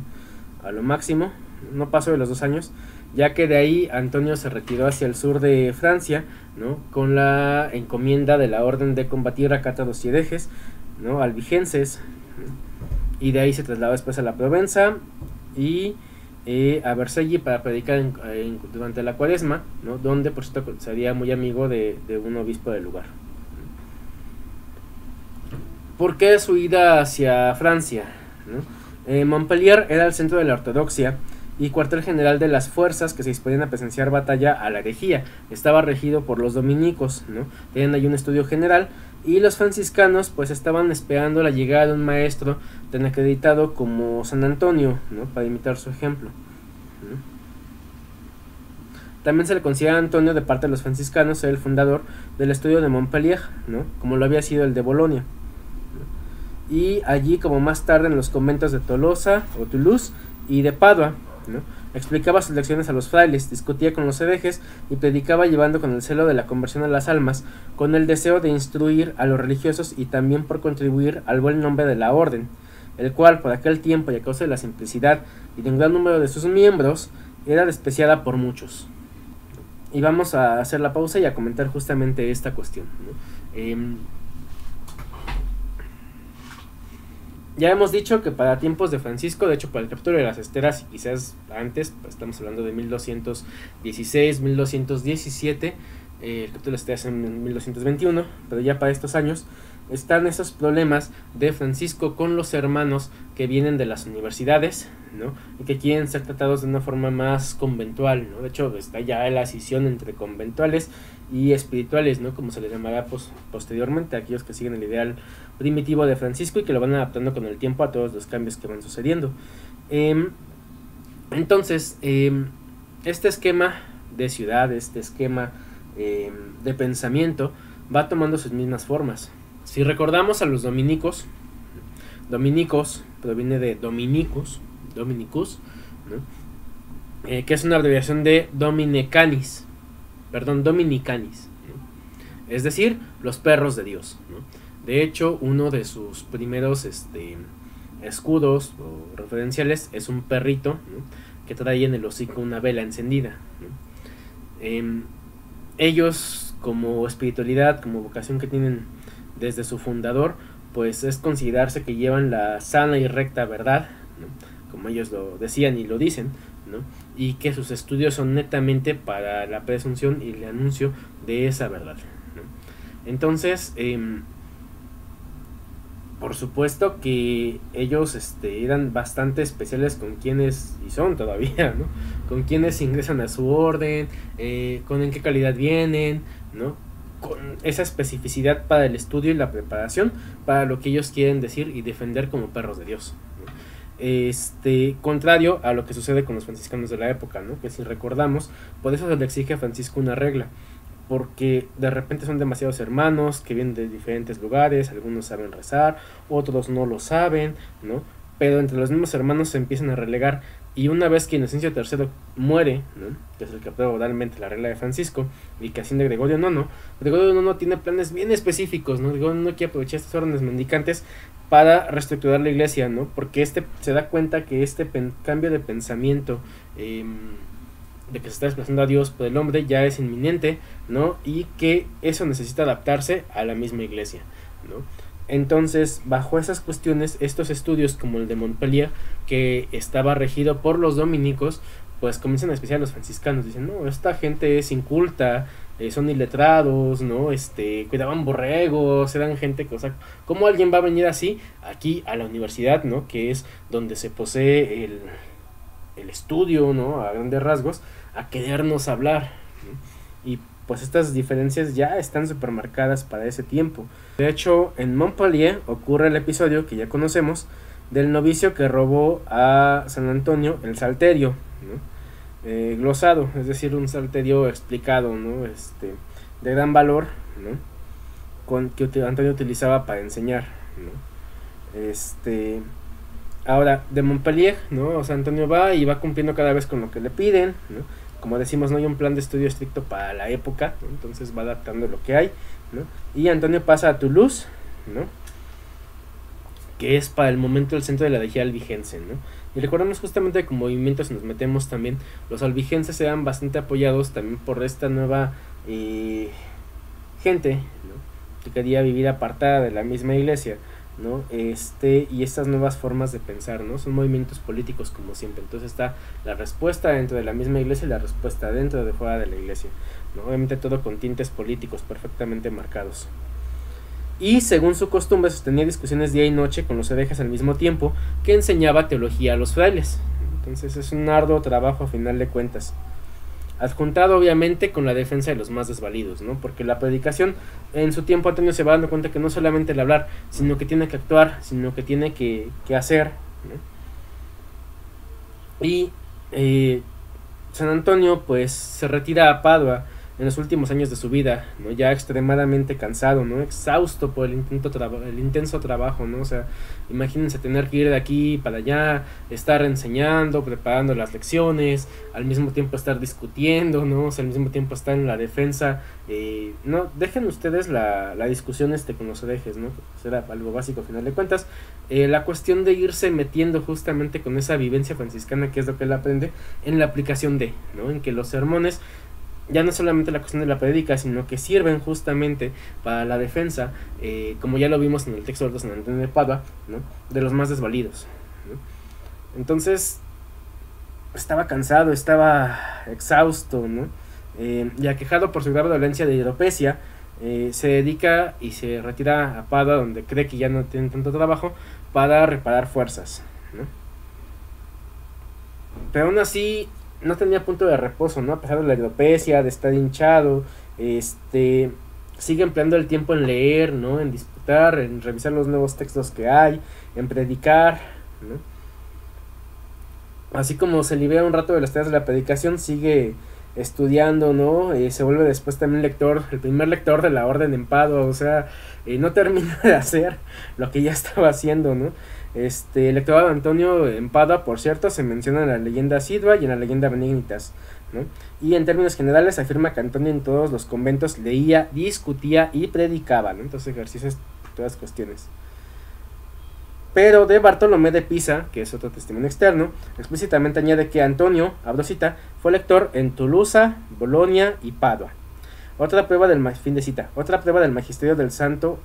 A lo máximo, no pasó de los 2 años, ya que de ahí Antonio se retiró hacia el sur de Francia, ¿no? Con la encomienda de la orden de combatir a cátaros y herejes, ¿no? Albigenses, ¿no? Y de ahí se trasladó después a la Provenza y a Vercelli para predicar durante la Cuaresma, ¿no? Donde por cierto sería muy amigo de un obispo del lugar. ¿Por qué su ida hacia Francia, ¿no? Montpellier era el centro de la ortodoxia y cuartel general de las fuerzas que se disponían a presenciar batalla a la herejía. Estaba regido por los dominicos, ¿no? Tenían ahí un estudio general, y los franciscanos pues estaban esperando la llegada de un maestro tan acreditado como San Antonio, ¿no? Para imitar su ejemplo, ¿no? También se le considera a Antonio, de parte de los franciscanos, ser el fundador del estudio de Montpellier, ¿no? Como lo había sido el de Bolonia, ¿no? Y allí, como más tarde en los conventos de Tolosa o Toulouse y de Padua, ¿no? Explicaba sus lecciones a los frailes, discutía con los herejes y predicaba llevando con el celo de la conversión a las almas, con el deseo de instruir a los religiosos y también por contribuir al buen nombre de la orden, el cual por aquel tiempo y a causa de la simplicidad y de un gran número de sus miembros era despreciada por muchos. Y vamos a hacer la pausa y a comentar justamente esta cuestión, ¿no? Ya hemos dicho que para tiempos de Francisco, de hecho para el capítulo de las esteras y quizás antes, pues estamos hablando de 1216, 1217, el capítulo de las esteras en 1221, pero ya para estos años, están esos problemas de Francisco con los hermanos que vienen de las universidades, ¿no? Y que quieren ser tratados de una forma más conventual, ¿no? De hecho, está ya la escisión entre conventuales y espirituales, ¿no? Como se les llamará posteriormente a aquellos que siguen el ideal primitivo de Francisco y que lo van adaptando con el tiempo a todos los cambios que van sucediendo. Entonces, este esquema de ciudad, este esquema de pensamiento va tomando sus mismas formas. Si recordamos a los dominicos proviene de dominicus, ¿no? Que es una abreviación de dominicanis, ¿no? Es decir, los perros de Dios, ¿no? De hecho, uno de sus primeros escudos o referenciales es un perrito, ¿no? Que trae en el hocico una vela encendida, ¿no? Ellos, como espiritualidad, como vocación que tienen desde su fundador, pues es considerarse que llevan la sana y recta verdad, ¿no? Como ellos lo decían y lo dicen, ¿no? Y que sus estudios son netamente para la presunción y el anuncio de esa verdad, ¿no? Entonces, por supuesto que ellos eran bastante especiales con quienes, y son todavía, ¿no? Con quienes ingresan a su orden, con en qué calidad vienen, ¿no? Con esa especificidad para el estudio y la preparación para lo que ellos quieren decir y defender como perros de Dios, ¿no? Contrario a lo que sucede con los franciscanos de la época, ¿no? Que si recordamos, por eso se le exige a Francisco una regla, porque de repente son demasiados hermanos que vienen de diferentes lugares, algunos saben rezar, otros no lo saben, ¿no? Pero entre los mismos hermanos se empiezan a relegar, y una vez que Inocencio III muere, ¿no? Que es el que aprueba oralmente la regla de Francisco, y que asciende Gregorio IX tiene planes bien específicos, ¿no? Gregorio IX quiere aprovechar estos órdenes mendicantes para reestructurar la iglesia, ¿no? Porque se da cuenta que cambio de pensamiento, de que se está desplazando a Dios por el hombre, ya es inminente, ¿no? Y que eso necesita adaptarse a la misma iglesia, ¿no? Entonces, bajo esas cuestiones, estos estudios como el de Montpellier, que estaba regido por los dominicos, pues comienzan a despreciar a los franciscanos. Dicen, no, esta gente es inculta, son iletrados, ¿no? Cuidaban borregos, eran gente que, o sea, ¿cómo alguien va a venir así aquí a la universidad, ¿no? Que es donde se posee el estudio, ¿no? A grandes rasgos, a querernos hablar, ¿no? Y pues estas diferencias ya están supermarcadas para ese tiempo. De hecho, en Montpellier ocurre el episodio que ya conocemos del novicio que robó a San Antonio el salterio, ¿no? Glosado, es decir, un salterio explicado, ¿no? De gran valor, ¿no? Que Antonio utilizaba para enseñar, ¿no? Ahora, de Montpellier, ¿no? O sea, Antonio va y va cumpliendo cada vez con lo que le piden, ¿no? Como decimos, no hay un plan de estudio estricto para la época, ¿no? Entonces va adaptando lo que hay, ¿no? Y Antonio pasa a Toulouse, ¿no? Que es para el momento el centro de la herejía albigense, ¿no? Y recordamos justamente que con movimientos nos metemos también, los albigenses eran bastante apoyados también por esta nueva gente, ¿no? Que quería vivir apartada de la misma iglesia, ¿no? Y estas nuevas formas de pensar, ¿no? Son movimientos políticos como siempre. Entonces está la respuesta dentro de la misma iglesia y la respuesta dentro de fuera de la iglesia, ¿no? Obviamente todo con tintes políticos perfectamente marcados. Y según su costumbre sostenía discusiones día y noche con los herejes al mismo tiempo que enseñaba teología a los frailes. Entonces es un arduo trabajo a final de cuentas, adjuntado obviamente con la defensa de los más desvalidos, ¿no? Porque la predicación, en su tiempo Antonio se va dando cuenta que no solamente el hablar, sino que tiene que actuar, sino que tiene que hacer, ¿no? Y San Antonio pues se retira a Padua en los últimos años de su vida, ¿no? Ya extremadamente cansado, ¿no? Exhausto por el intenso trabajo, ¿no? O sea, imagínense tener que ir de aquí para allá, estar enseñando, preparando las lecciones, al mismo tiempo estar discutiendo, ¿no? O sea, al mismo tiempo estar en la defensa, no, dejen ustedes la discusión con los herejes, ¿no? Será algo básico a final de cuentas. La cuestión de irse metiendo justamente con esa vivencia franciscana, que es lo que él aprende, en la aplicación ¿no? En que los sermones ya no solamente la cuestión de la prédica, sino que sirven justamente para la defensa, como ya lo vimos en el texto de San Antonio de Padua, ¿no? De los más desvalidos, ¿no? Entonces estaba cansado, estaba exhausto, ¿no? Y aquejado por su grave dolencia de hidropecia, se dedica y se retira a Padua, donde cree que ya no tiene tanto trabajo, para reparar fuerzas, ¿no? Pero aún así no tenía punto de reposo, ¿no? A pesar de la alopecia, de estar hinchado, sigue empleando el tiempo en leer, ¿no? En disputar, en revisar los nuevos textos que hay, en predicar, ¿no? Así como se libera un rato de las tareas de la predicación, sigue estudiando, ¿no? Se vuelve después también lector, el primer lector de la orden en Padua, o sea, no termina de hacer lo que ya estaba haciendo, ¿no? El lectorado de Antonio en Padua, por cierto, se menciona en la leyenda Sidua y en la leyenda Benignitas, ¿no? Y en términos generales afirma que Antonio en todos los conventos leía, discutía y predicaba, ¿no? Entonces ejercicios, todas cuestiones. Pero de Bartolomé de Pisa, que es otro testimonio externo, explícitamente añade que Antonio, abro cita, fue lector en Tolosa, Bolonia y Padua. Otra prueba del magisterio del santo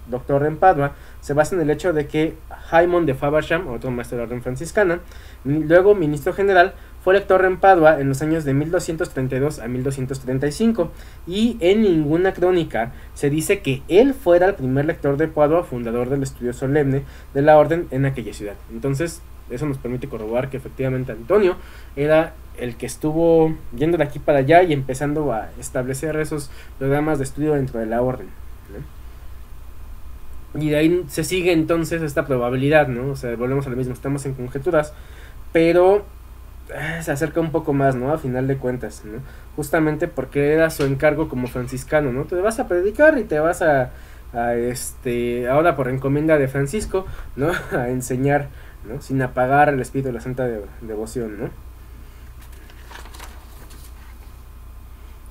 doctor en Padua se basa en el hecho de que Jaimón de Faversham, otro maestro de la orden franciscana, luego ministro general, fue lector en Padua en los años de 1232 a 1235, y en ninguna crónica se dice que él fuera el primer lector de Padua, fundador del estudio solemne de la orden en aquella ciudad. Entonces eso nos permite corroborar que efectivamente Antonio era el que estuvo yendo de aquí para allá y empezando a establecer esos programas de estudio dentro de la orden, ¿no? Y de ahí se sigue entonces esta probabilidad, ¿no? O sea, volvemos a lo mismo, estamos en conjeturas, pero se acerca un poco más, ¿no? A final de cuentas, ¿no? Justamente porque era su encargo como franciscano, ¿no? Te vas a predicar y te vas a ahora por encomienda de Francisco, ¿no? A enseñar, ¿no? Sin apagar el espíritu de la santa devoción, ¿no?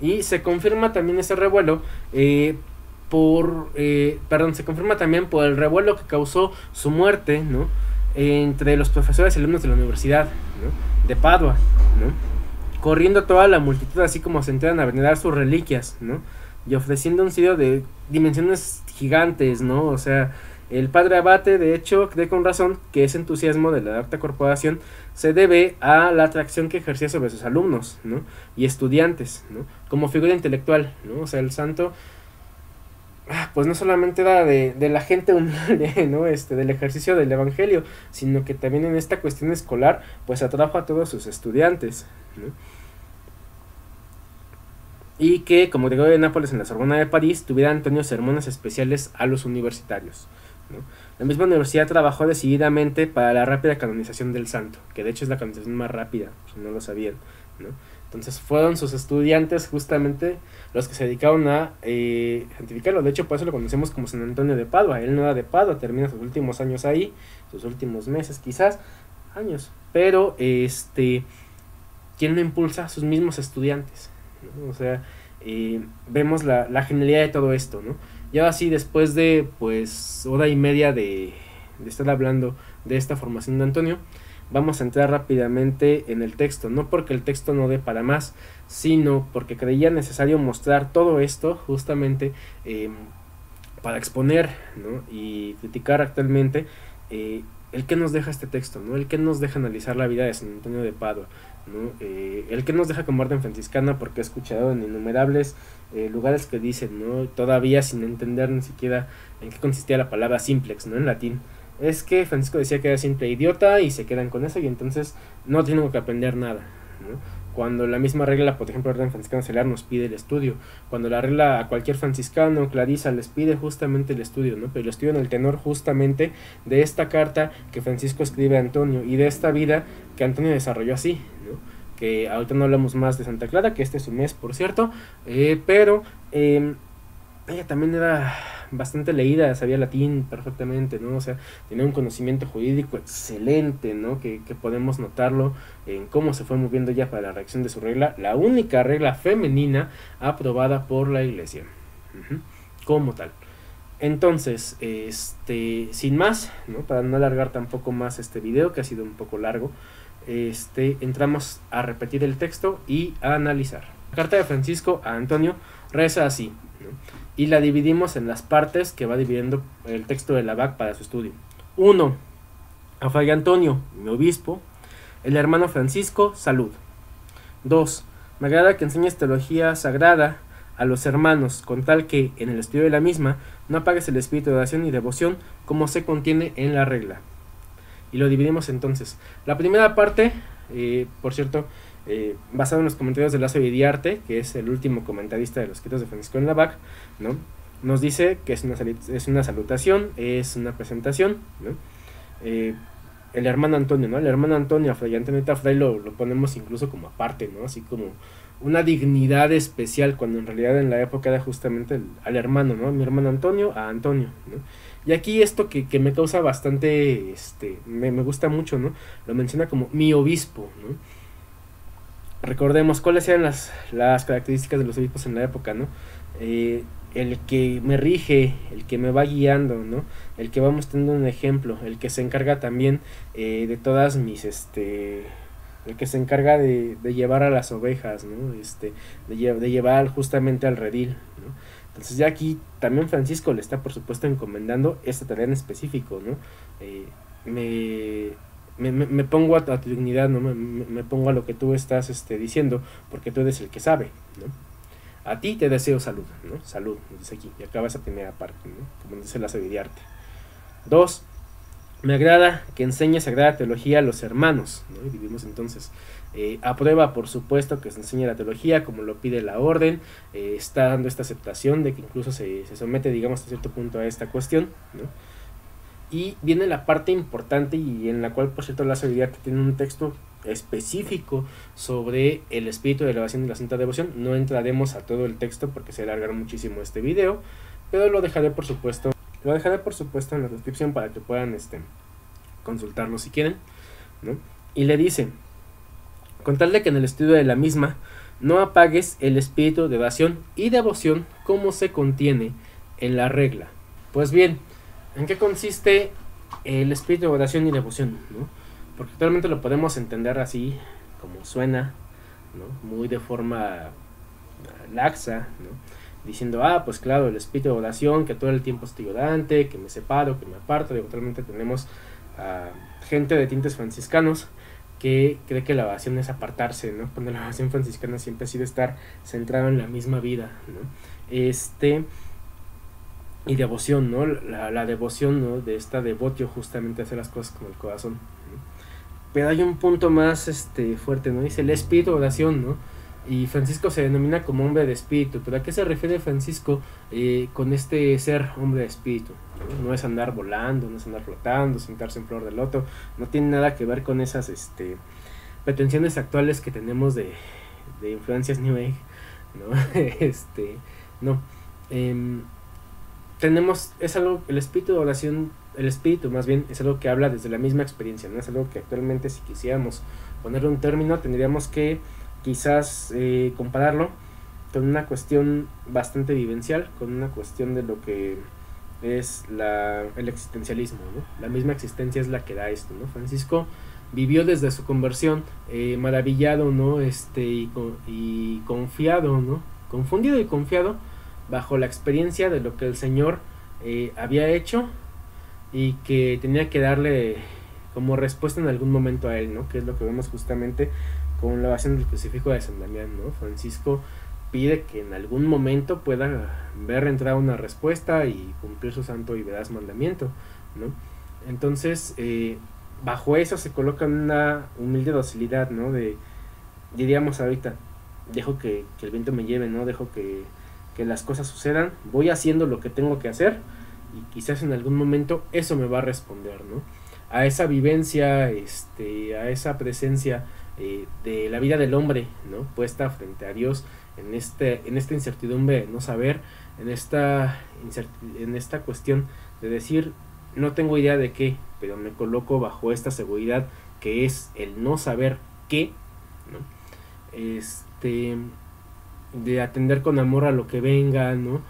Y se confirma también ese revuelo se confirma también por el revuelo que causó su muerte, ¿no? Entre los profesores y alumnos de la universidad, ¿no? De Padua, ¿no? Corriendo toda la multitud así como se enteran a venerar sus reliquias, ¿no? Y ofreciendo un sitio de dimensiones gigantes, ¿no? O sea, el padre abate de hecho cree con razón que ese entusiasmo de la alta corporación se debe a la atracción que ejercía sobre sus alumnos, ¿no? Y estudiantes, ¿no? Como figura intelectual, ¿no? O sea, el santo pues no solamente era de la gente humilde, ¿no? Del ejercicio del evangelio, sino que también en esta cuestión escolar, pues atrajo a todos sus estudiantes, ¿no? Y que, como Gregorio de Nápoles en la Sorbona de París, tuviera Antonio sermones especiales a los universitarios, ¿no? La misma universidad trabajó decididamente para la rápida canonización del santo, que de hecho es la canonización más rápida, si no lo sabían, ¿no? Entonces fueron sus estudiantes justamente los que se dedicaron a santificarlo. De hecho, por eso lo conocemos como San Antonio de Padua. Él no era de Padua, termina sus últimos años ahí, sus últimos meses quizás, años. Pero, ¿quién lo impulsa? Sus mismos estudiantes, ¿no? O sea, vemos la genialidad de todo esto, ¿no? Y ahora sí, después de, pues, hora y media de estar hablando de esta formación de Antonio, vamos a entrar rápidamente en el texto, no porque el texto no dé para más, sino porque creía necesario mostrar todo esto justamente para exponer, ¿no? Y criticar actualmente el que nos deja este texto, ¿no? El que nos deja analizar la vida de San Antonio de Padua, ¿no? El que nos deja como orden franciscana, porque he escuchado en innumerables lugares que dicen, ¿no? Todavía sin entender ni siquiera en qué consistía la palabra simplex, ¿no? En latín. Es que Francisco decía que era simple idiota y se quedan con eso y entonces no tienen que aprender nada, ¿no? Cuando la misma regla, por ejemplo, el orden franciscano celular nos pide el estudio, cuando la regla a cualquier franciscano, Clarisa, les pide justamente el estudio, ¿no? Pero el estudio en el tenor justamente de esta carta que Francisco escribe a Antonio y de esta vida que Antonio desarrolló así, ¿no? Que ahorita no hablamos más de Santa Clara, que este es su mes, por cierto, pero ella también era bastante leída, sabía latín perfectamente, ¿no? O sea, tenía un conocimiento jurídico excelente, ¿no? Que podemos notarlo en cómo se fue moviendo ya para la redacción de su regla, la única regla femenina aprobada por la iglesia, como tal. Entonces, sin más, ¿no? Para no alargar tampoco más este video, que ha sido un poco largo, entramos a repetir el texto y a analizar. La carta de Francisco a Antonio reza así, ¿no? Y la dividimos en las partes que va dividiendo el texto de la BAC para su estudio. 1. A Fray Antonio, mi obispo, el hermano Francisco, salud. 2. Me agrada que enseñes teología sagrada a los hermanos, con tal que en el estudio de la misma no apagues el espíritu de oración y devoción como se contiene en la regla. Y lo dividimos entonces. La primera parte, por cierto, basado en los comentarios de Lazo Iriarte, que es el último comentarista de los escritos de Francisco en Lavac, ¿no? Nos dice que es una salutación, es una presentación, ¿no? El hermano Antonio, ¿no? El hermano Antonio a Fray Antonita Fray lo ponemos incluso como aparte, ¿no? Así como una dignidad especial, cuando en realidad en la época era justamente al hermano, ¿no? Mi hermano Antonio a Antonio, ¿no? Y aquí esto que me causa bastante, me gusta mucho, ¿no? Lo menciona como mi obispo, ¿no? Recordemos cuáles eran las características de los obispos en la época, ¿no? El que me rige, el que me va guiando, ¿no? El que va mostrando un ejemplo, el que se encarga también de todas mis, el que se encarga de llevar a las ovejas, ¿no? De llevar justamente al redil, ¿no? Entonces ya aquí también Francisco le está por supuesto encomendando esta tarea en específico, ¿no? Me pongo a tu dignidad, ¿no? Me pongo a lo que tú estás diciendo, porque tú eres el que sabe, ¿no? A ti te deseo salud, ¿no? Salud, nos dice aquí, y acaba esa primera parte, ¿no? Como dice Lazo Iriarte. 2. Me agrada que enseñe sagrada teología a los hermanos, ¿no? Y vivimos entonces. Aprueba, por supuesto, que se enseñe la teología como lo pide la orden. Está dando esta aceptación de que incluso se somete, digamos, a cierto punto a esta cuestión, ¿no? Y viene la parte importante, y en la cual, por cierto, Lazo Iriarte tiene un texto específico sobre el espíritu de elevación y la santa devoción. No entraremos a todo el texto porque se alargará muchísimo este video, pero lo dejaré por supuesto en la descripción para que puedan consultarlo si quieren, ¿no? Y le dice: con tal de que en el estudio de la misma no apagues el espíritu de oración y devoción como se contiene en la regla. Pues bien, ¿en qué consiste el espíritu de oración y devoción, ¿no? Porque actualmente lo podemos entender así como suena, ¿no? Muy de forma laxa, ¿no? Diciendo, pues claro, el espíritu de oración, que todo el tiempo estoy orante, que me separo, que me aparto. Y actualmente tenemos gente de tintes franciscanos que cree que la oración es apartarse, ¿no? Cuando la oración franciscana siempre ha sido estar centrado en la misma vida, ¿no? Y devoción, ¿no? La devoción, ¿no? De esta devotio, justamente hacer las cosas con el corazón, ¿no? Pero hay un punto más fuerte, ¿no? Dice el espíritu de oración, ¿no? Y Francisco se denomina como hombre de espíritu. ¿Pero a qué se refiere Francisco con este ser hombre de espíritu? No es andar volando, no es andar flotando, sentarse en flor de loto. No tiene nada que ver con esas pretensiones actuales que tenemos de influencias New Age, ¿no? No. Es algo, el espíritu de oración, el espíritu más bien, es algo que habla desde la misma experiencia, ¿no? Es algo que actualmente, si quisiéramos ponerle un término, tendríamos que quizás compararlo con una cuestión bastante vivencial, con una cuestión de lo que es el existencialismo, ¿no? La misma existencia es la que da esto, ¿no? Francisco vivió desde su conversión maravillado, ¿no? Y confiado, ¿no? Confundido y confiado bajo la experiencia de lo que el Señor había hecho y que tenía que darle como respuesta en algún momento a él, ¿no? Que es lo que vemos justamente con la oración del crucifijo de San Damián, ¿no? Francisco pide que en algún momento pueda ver entrar una respuesta y cumplir su santo y veraz mandamiento, ¿no? Entonces, bajo eso se coloca una humilde docilidad, ¿no? Diríamos ahorita, dejo que el viento me lleve, ¿no? Dejo que las cosas sucedan, voy haciendo lo que tengo que hacer y quizás en algún momento eso me va a responder, ¿no? A esa vivencia, a esa presencia de la vida del hombre, ¿no? Puesta frente a Dios en esta incertidumbre de no saber, en esta cuestión de decir, no tengo idea de qué, pero me coloco bajo esta seguridad que es el no saber qué, ¿no? De atender con amor a lo que venga, ¿no?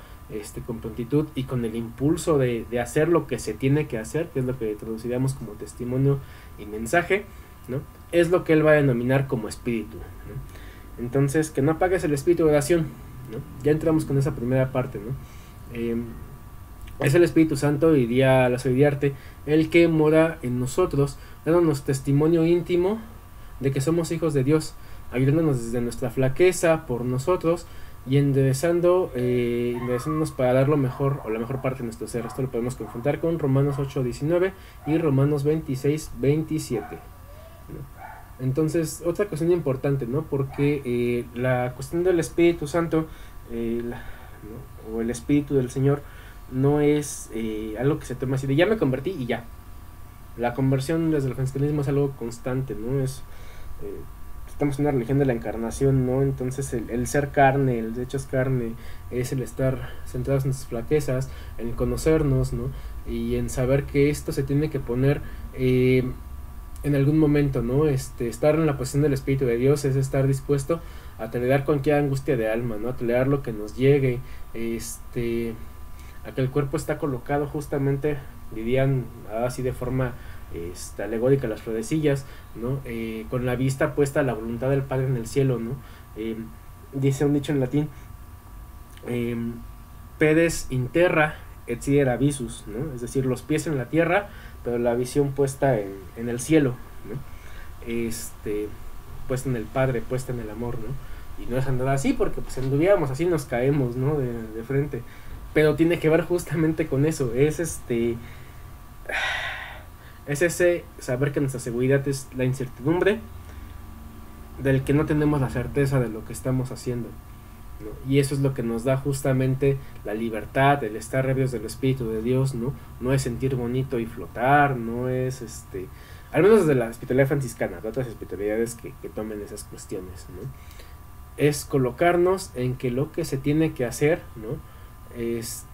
Con prontitud y con el impulso de hacer lo que se tiene que hacer, que es lo que traduciríamos como testimonio y mensaje, ¿no? Es lo que él va a denominar como espíritu, ¿no? Entonces, que no apagues el espíritu de oración, ¿no? Ya entramos con esa primera parte, ¿no? Es el Espíritu Santo, diría Lazo Iriarte, el que mora en nosotros, dándonos testimonio íntimo de que somos hijos de Dios, ayudándonos desde nuestra flaqueza por nosotros y enderezándonos para dar lo mejor o la mejor parte de nuestro ser. Esto lo podemos confrontar con Romanos 8:19 y Romanos 26:27, ¿no? Entonces, otra cuestión importante, ¿no? Porque la cuestión del Espíritu Santo, ¿no? O el Espíritu del Señor, no es algo que se toma así de ya me convertí y ya. La conversión desde el franciscanismo es algo constante, ¿no? Estamos en una religión de la encarnación, ¿no? Entonces el ser carne, el de hecho es carne, es el estar centrados en nuestras flaquezas, en conocernos, ¿no? Y en saber que esto se tiene que poner en algún momento, ¿no? Estar en la posición del Espíritu de Dios es estar dispuesto a tolerar cualquier angustia de alma, ¿no? A tolerar lo que nos llegue, a que el cuerpo está colocado justamente, dirían así de forma alegórica, las florecillas, ¿no? Con la vista puesta a la voluntad del Padre en el cielo, ¿no? Dice un dicho en latín, pedes in terra et sidera visus, ¿no? Es decir, los pies en la tierra, pero la visión puesta en el cielo, ¿no? Puesta en el Padre, puesta en el amor, ¿no? Y no es andar así, porque pues anduviéramos así nos caemos, ¿no? De frente. Pero tiene que ver justamente con eso, es ese saber que nuestra seguridad es la incertidumbre del que no tenemos la certeza de lo que estamos haciendo, ¿no? Y eso es lo que nos da justamente la libertad, el estar rebios del Espíritu de Dios, ¿no? No es sentir bonito y flotar, no es al menos desde la espiritualidad franciscana, de otras espiritualidades que tomen esas cuestiones, ¿no? Es colocarnos en que lo que se tiene que hacer, ¿no? Es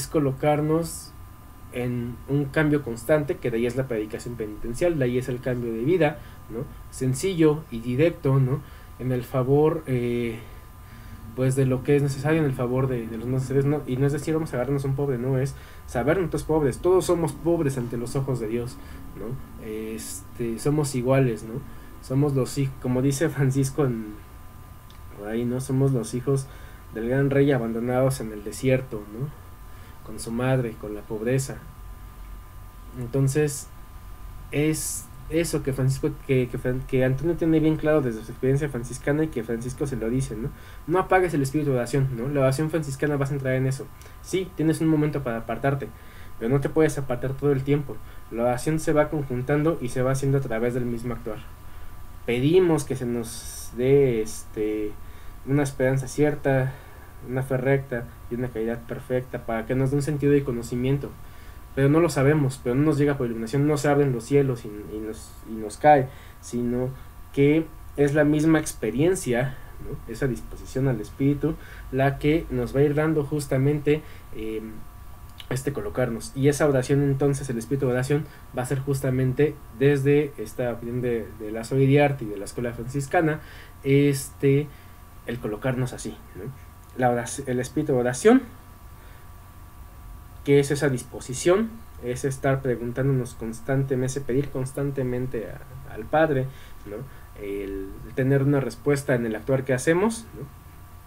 colocarnos en un cambio constante, que de ahí es la predicación penitencial, de ahí es el cambio de vida, ¿no? Sencillo y directo, ¿no? En el favor pues de lo que es necesario, en el favor de los necesarios, ¿no? Y no es decir vamos a agarrarnos a un pobre, no, es saber nosotros pobres, todos somos pobres ante los ojos de Dios, ¿no? Somos iguales, ¿no? Somos los hijos, como dice Francisco por ahí, ¿no? Somos los hijos del gran rey abandonados en el desierto, ¿no? Con su madre, con la pobreza. Entonces es eso que Francisco, que Antonio tiene bien claro desde su experiencia franciscana, y que Francisco se lo dice, ¿no? No apagues el espíritu de oración, ¿no? La oración franciscana va a centrar en eso. Sí, tienes un momento para apartarte, pero no te puedes apartar todo el tiempo. La oración se va conjuntando y se va haciendo a través del mismo actuar. Pedimos que se nos dé una esperanza cierta, una fe recta y una caridad perfecta, para que nos dé un sentido de conocimiento, pero no lo sabemos, pero no nos llega por iluminación, no se abren los cielos y nos cae, sino que es la misma experiencia, ¿no? Esa disposición al Espíritu la que nos va a ir dando justamente colocarnos, y esa oración, entonces el espíritu de oración va a ser justamente desde esta opinión de la Soy de Arte y de la escuela franciscana, el colocarnos así, ¿no? El espíritu de oración, que es esa disposición, es estar preguntándonos constantemente, pedir constantemente al Padre, ¿no? El tener una respuesta en el actuar que hacemos, ¿no?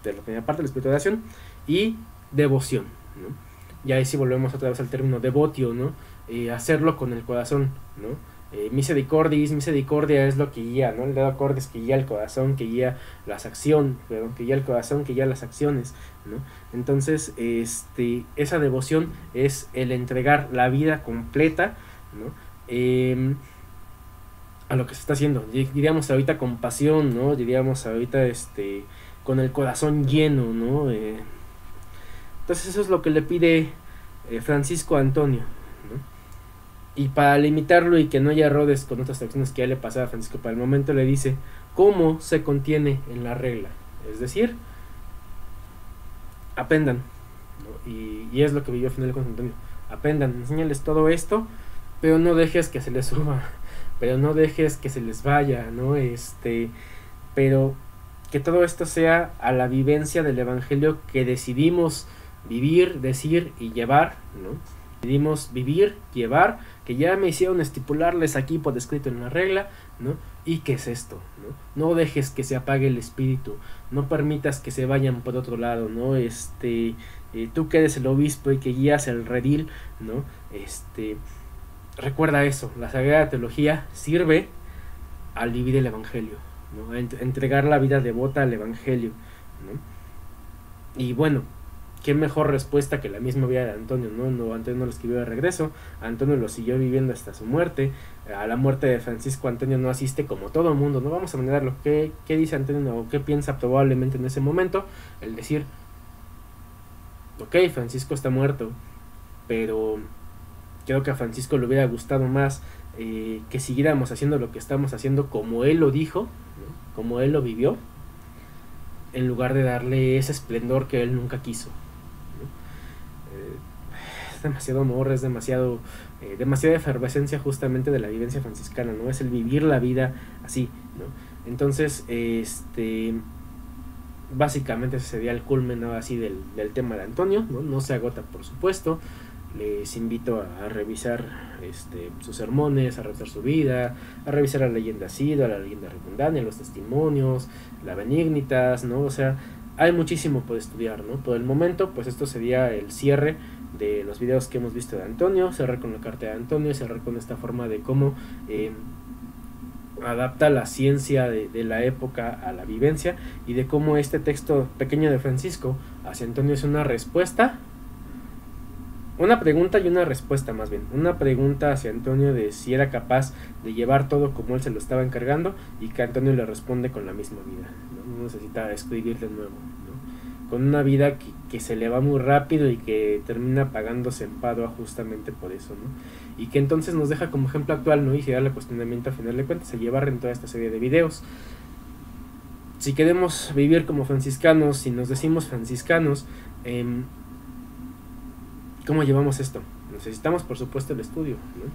De la primera parte del espíritu de oración, y devoción, ¿no? Y ahí sí volvemos otra vez al término devotio, ¿no? Hacerlo con el corazón, ¿no? Misericordia es lo que guía, ¿no? El dedo cordis que guía el corazón, que guía las acciones, que guía el corazón, que guía las acciones, ¿no? Entonces, esa devoción es el entregar la vida completa, ¿no? A lo que se está haciendo, diríamos ahorita con pasión, ¿no? Diríamos ahorita con el corazón lleno, ¿no? Entonces eso es lo que le pide Francisco a Antonio, ¿no? Y para limitarlo y que no haya errores con otras acciones que ya le pasaba a Francisco, para el momento le dice cómo se contiene en la regla, es decir, aprendan, ¿no? Y es lo que vivió al final con Antonio, aprendan, enséñales todo esto, pero no dejes que se les suba, pero no dejes que se les vaya, ¿no? Pero que todo esto sea a la vivencia del evangelio que decidimos vivir, decir y llevar, ¿no? Decidimos vivir, llevar, que ya me hicieron estipularles aquí por escrito en la regla, ¿no? ¿Y qué es esto? ¿No? No dejes que se apague el espíritu, no permitas que se vayan por otro lado, ¿no? Tú que eres el obispo y que guías el redil, ¿no? Recuerda eso, la Sagrada Teología sirve al vivir el evangelio, ¿no? A entregar la vida devota al evangelio, ¿no? Y bueno, qué mejor respuesta que la misma vida de Antonio, ¿no? Antonio no lo escribió de regreso, Antonio lo siguió viviendo hasta su muerte. A la muerte de Francisco, Antonio no asiste como todo el mundo, no vamos a manejarlo. ¿Qué dice Antonio o qué piensa probablemente en ese momento? El decir, ok, Francisco está muerto, pero creo que a Francisco le hubiera gustado más que siguiéramos haciendo lo que estamos haciendo como él lo dijo, ¿no? Como él lo vivió, en lugar de darle ese esplendor que él nunca quiso, ¿no? Es demasiado amor, es demasiada efervescencia justamente de la vivencia franciscana, ¿no? Es el vivir la vida así, ¿no? Entonces, básicamente ese sería el culmen, ¿no? Así del tema de Antonio, ¿no? No se agota, por supuesto. Les invito a revisar sus sermones, a revisar su vida, a revisar la leyenda Sida, la leyenda Regundania, los testimonios, la Benignitas, ¿no? O sea, hay muchísimo por estudiar, ¿no? Por el momento, pues esto sería el cierre de los videos que hemos visto de Antonio, cerrar con la carta de Antonio, cerrar con esta forma de cómo adapta la ciencia de la época a la vivencia, y de cómo este texto pequeño de Francisco hacia Antonio es una respuesta, una pregunta y una respuesta, más bien una pregunta hacia Antonio de si era capaz de llevar todo como él se lo estaba encargando, y que Antonio le responde con la misma vida, no necesita escribir de nuevo, ¿no? Con una vida que se le va muy rápido y que termina pagándose en Padua justamente por eso, ¿no? Y que entonces nos deja como ejemplo actual, ¿no? Y si da el cuestionamiento a final de cuentas, se lleva en toda esta serie de videos. Si queremos vivir como franciscanos, si nos decimos franciscanos, ¿cómo llevamos esto? Necesitamos, por supuesto, el estudio, ¿no?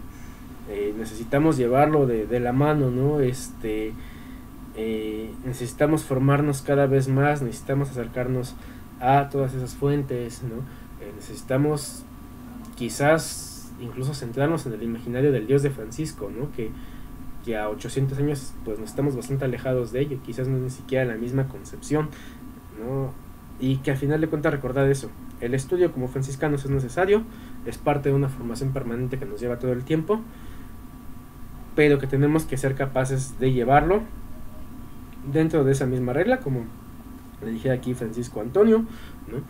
Necesitamos llevarlo de la mano, ¿no? Necesitamos formarnos cada vez más, necesitamos acercarnos a todas esas fuentes, ¿no? Necesitamos quizás incluso centrarnos en el imaginario del Dios de Francisco, ¿no? Que a 800 años pues nos estamos bastante alejados de ello, quizás no es ni siquiera la misma concepción, ¿no? Y que al final de cuentas recordar eso, el estudio como franciscanos es necesario, es parte de una formación permanente que nos lleva todo el tiempo, pero que tenemos que ser capaces de llevarlo dentro de esa misma regla, como le dije aquí Francisco Antonio, ¿no?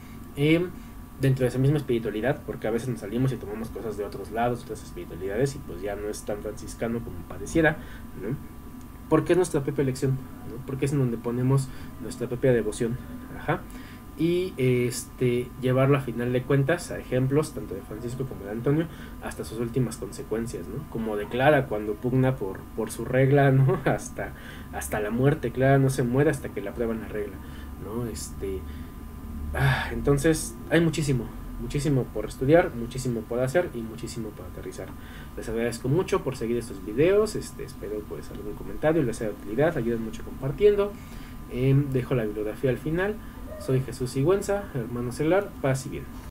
Dentro de esa misma espiritualidad, porque a veces nos salimos y tomamos cosas de otros lados, otras espiritualidades, y pues ya no es tan franciscano como pareciera, ¿no? Porque es nuestra propia elección, ¿no? Porque es en donde ponemos nuestra propia devoción, ajá. Y llevarlo a final de cuentas a ejemplos tanto de Francisco como de Antonio hasta sus últimas consecuencias, ¿no? Como declara cuando pugna por su regla, ¿no? Hasta la muerte. Clara no se muere hasta que le aprueban la regla, ¿no? Entonces hay muchísimo por estudiar, muchísimo por hacer y muchísimo por aterrizar. Les agradezco mucho por seguir estos videos, espero pues algún comentario les sea de utilidad, ayuden mucho compartiendo. Dejo la bibliografía al final. Soy Jesús Sigüenza, hermano celular, paz y bien.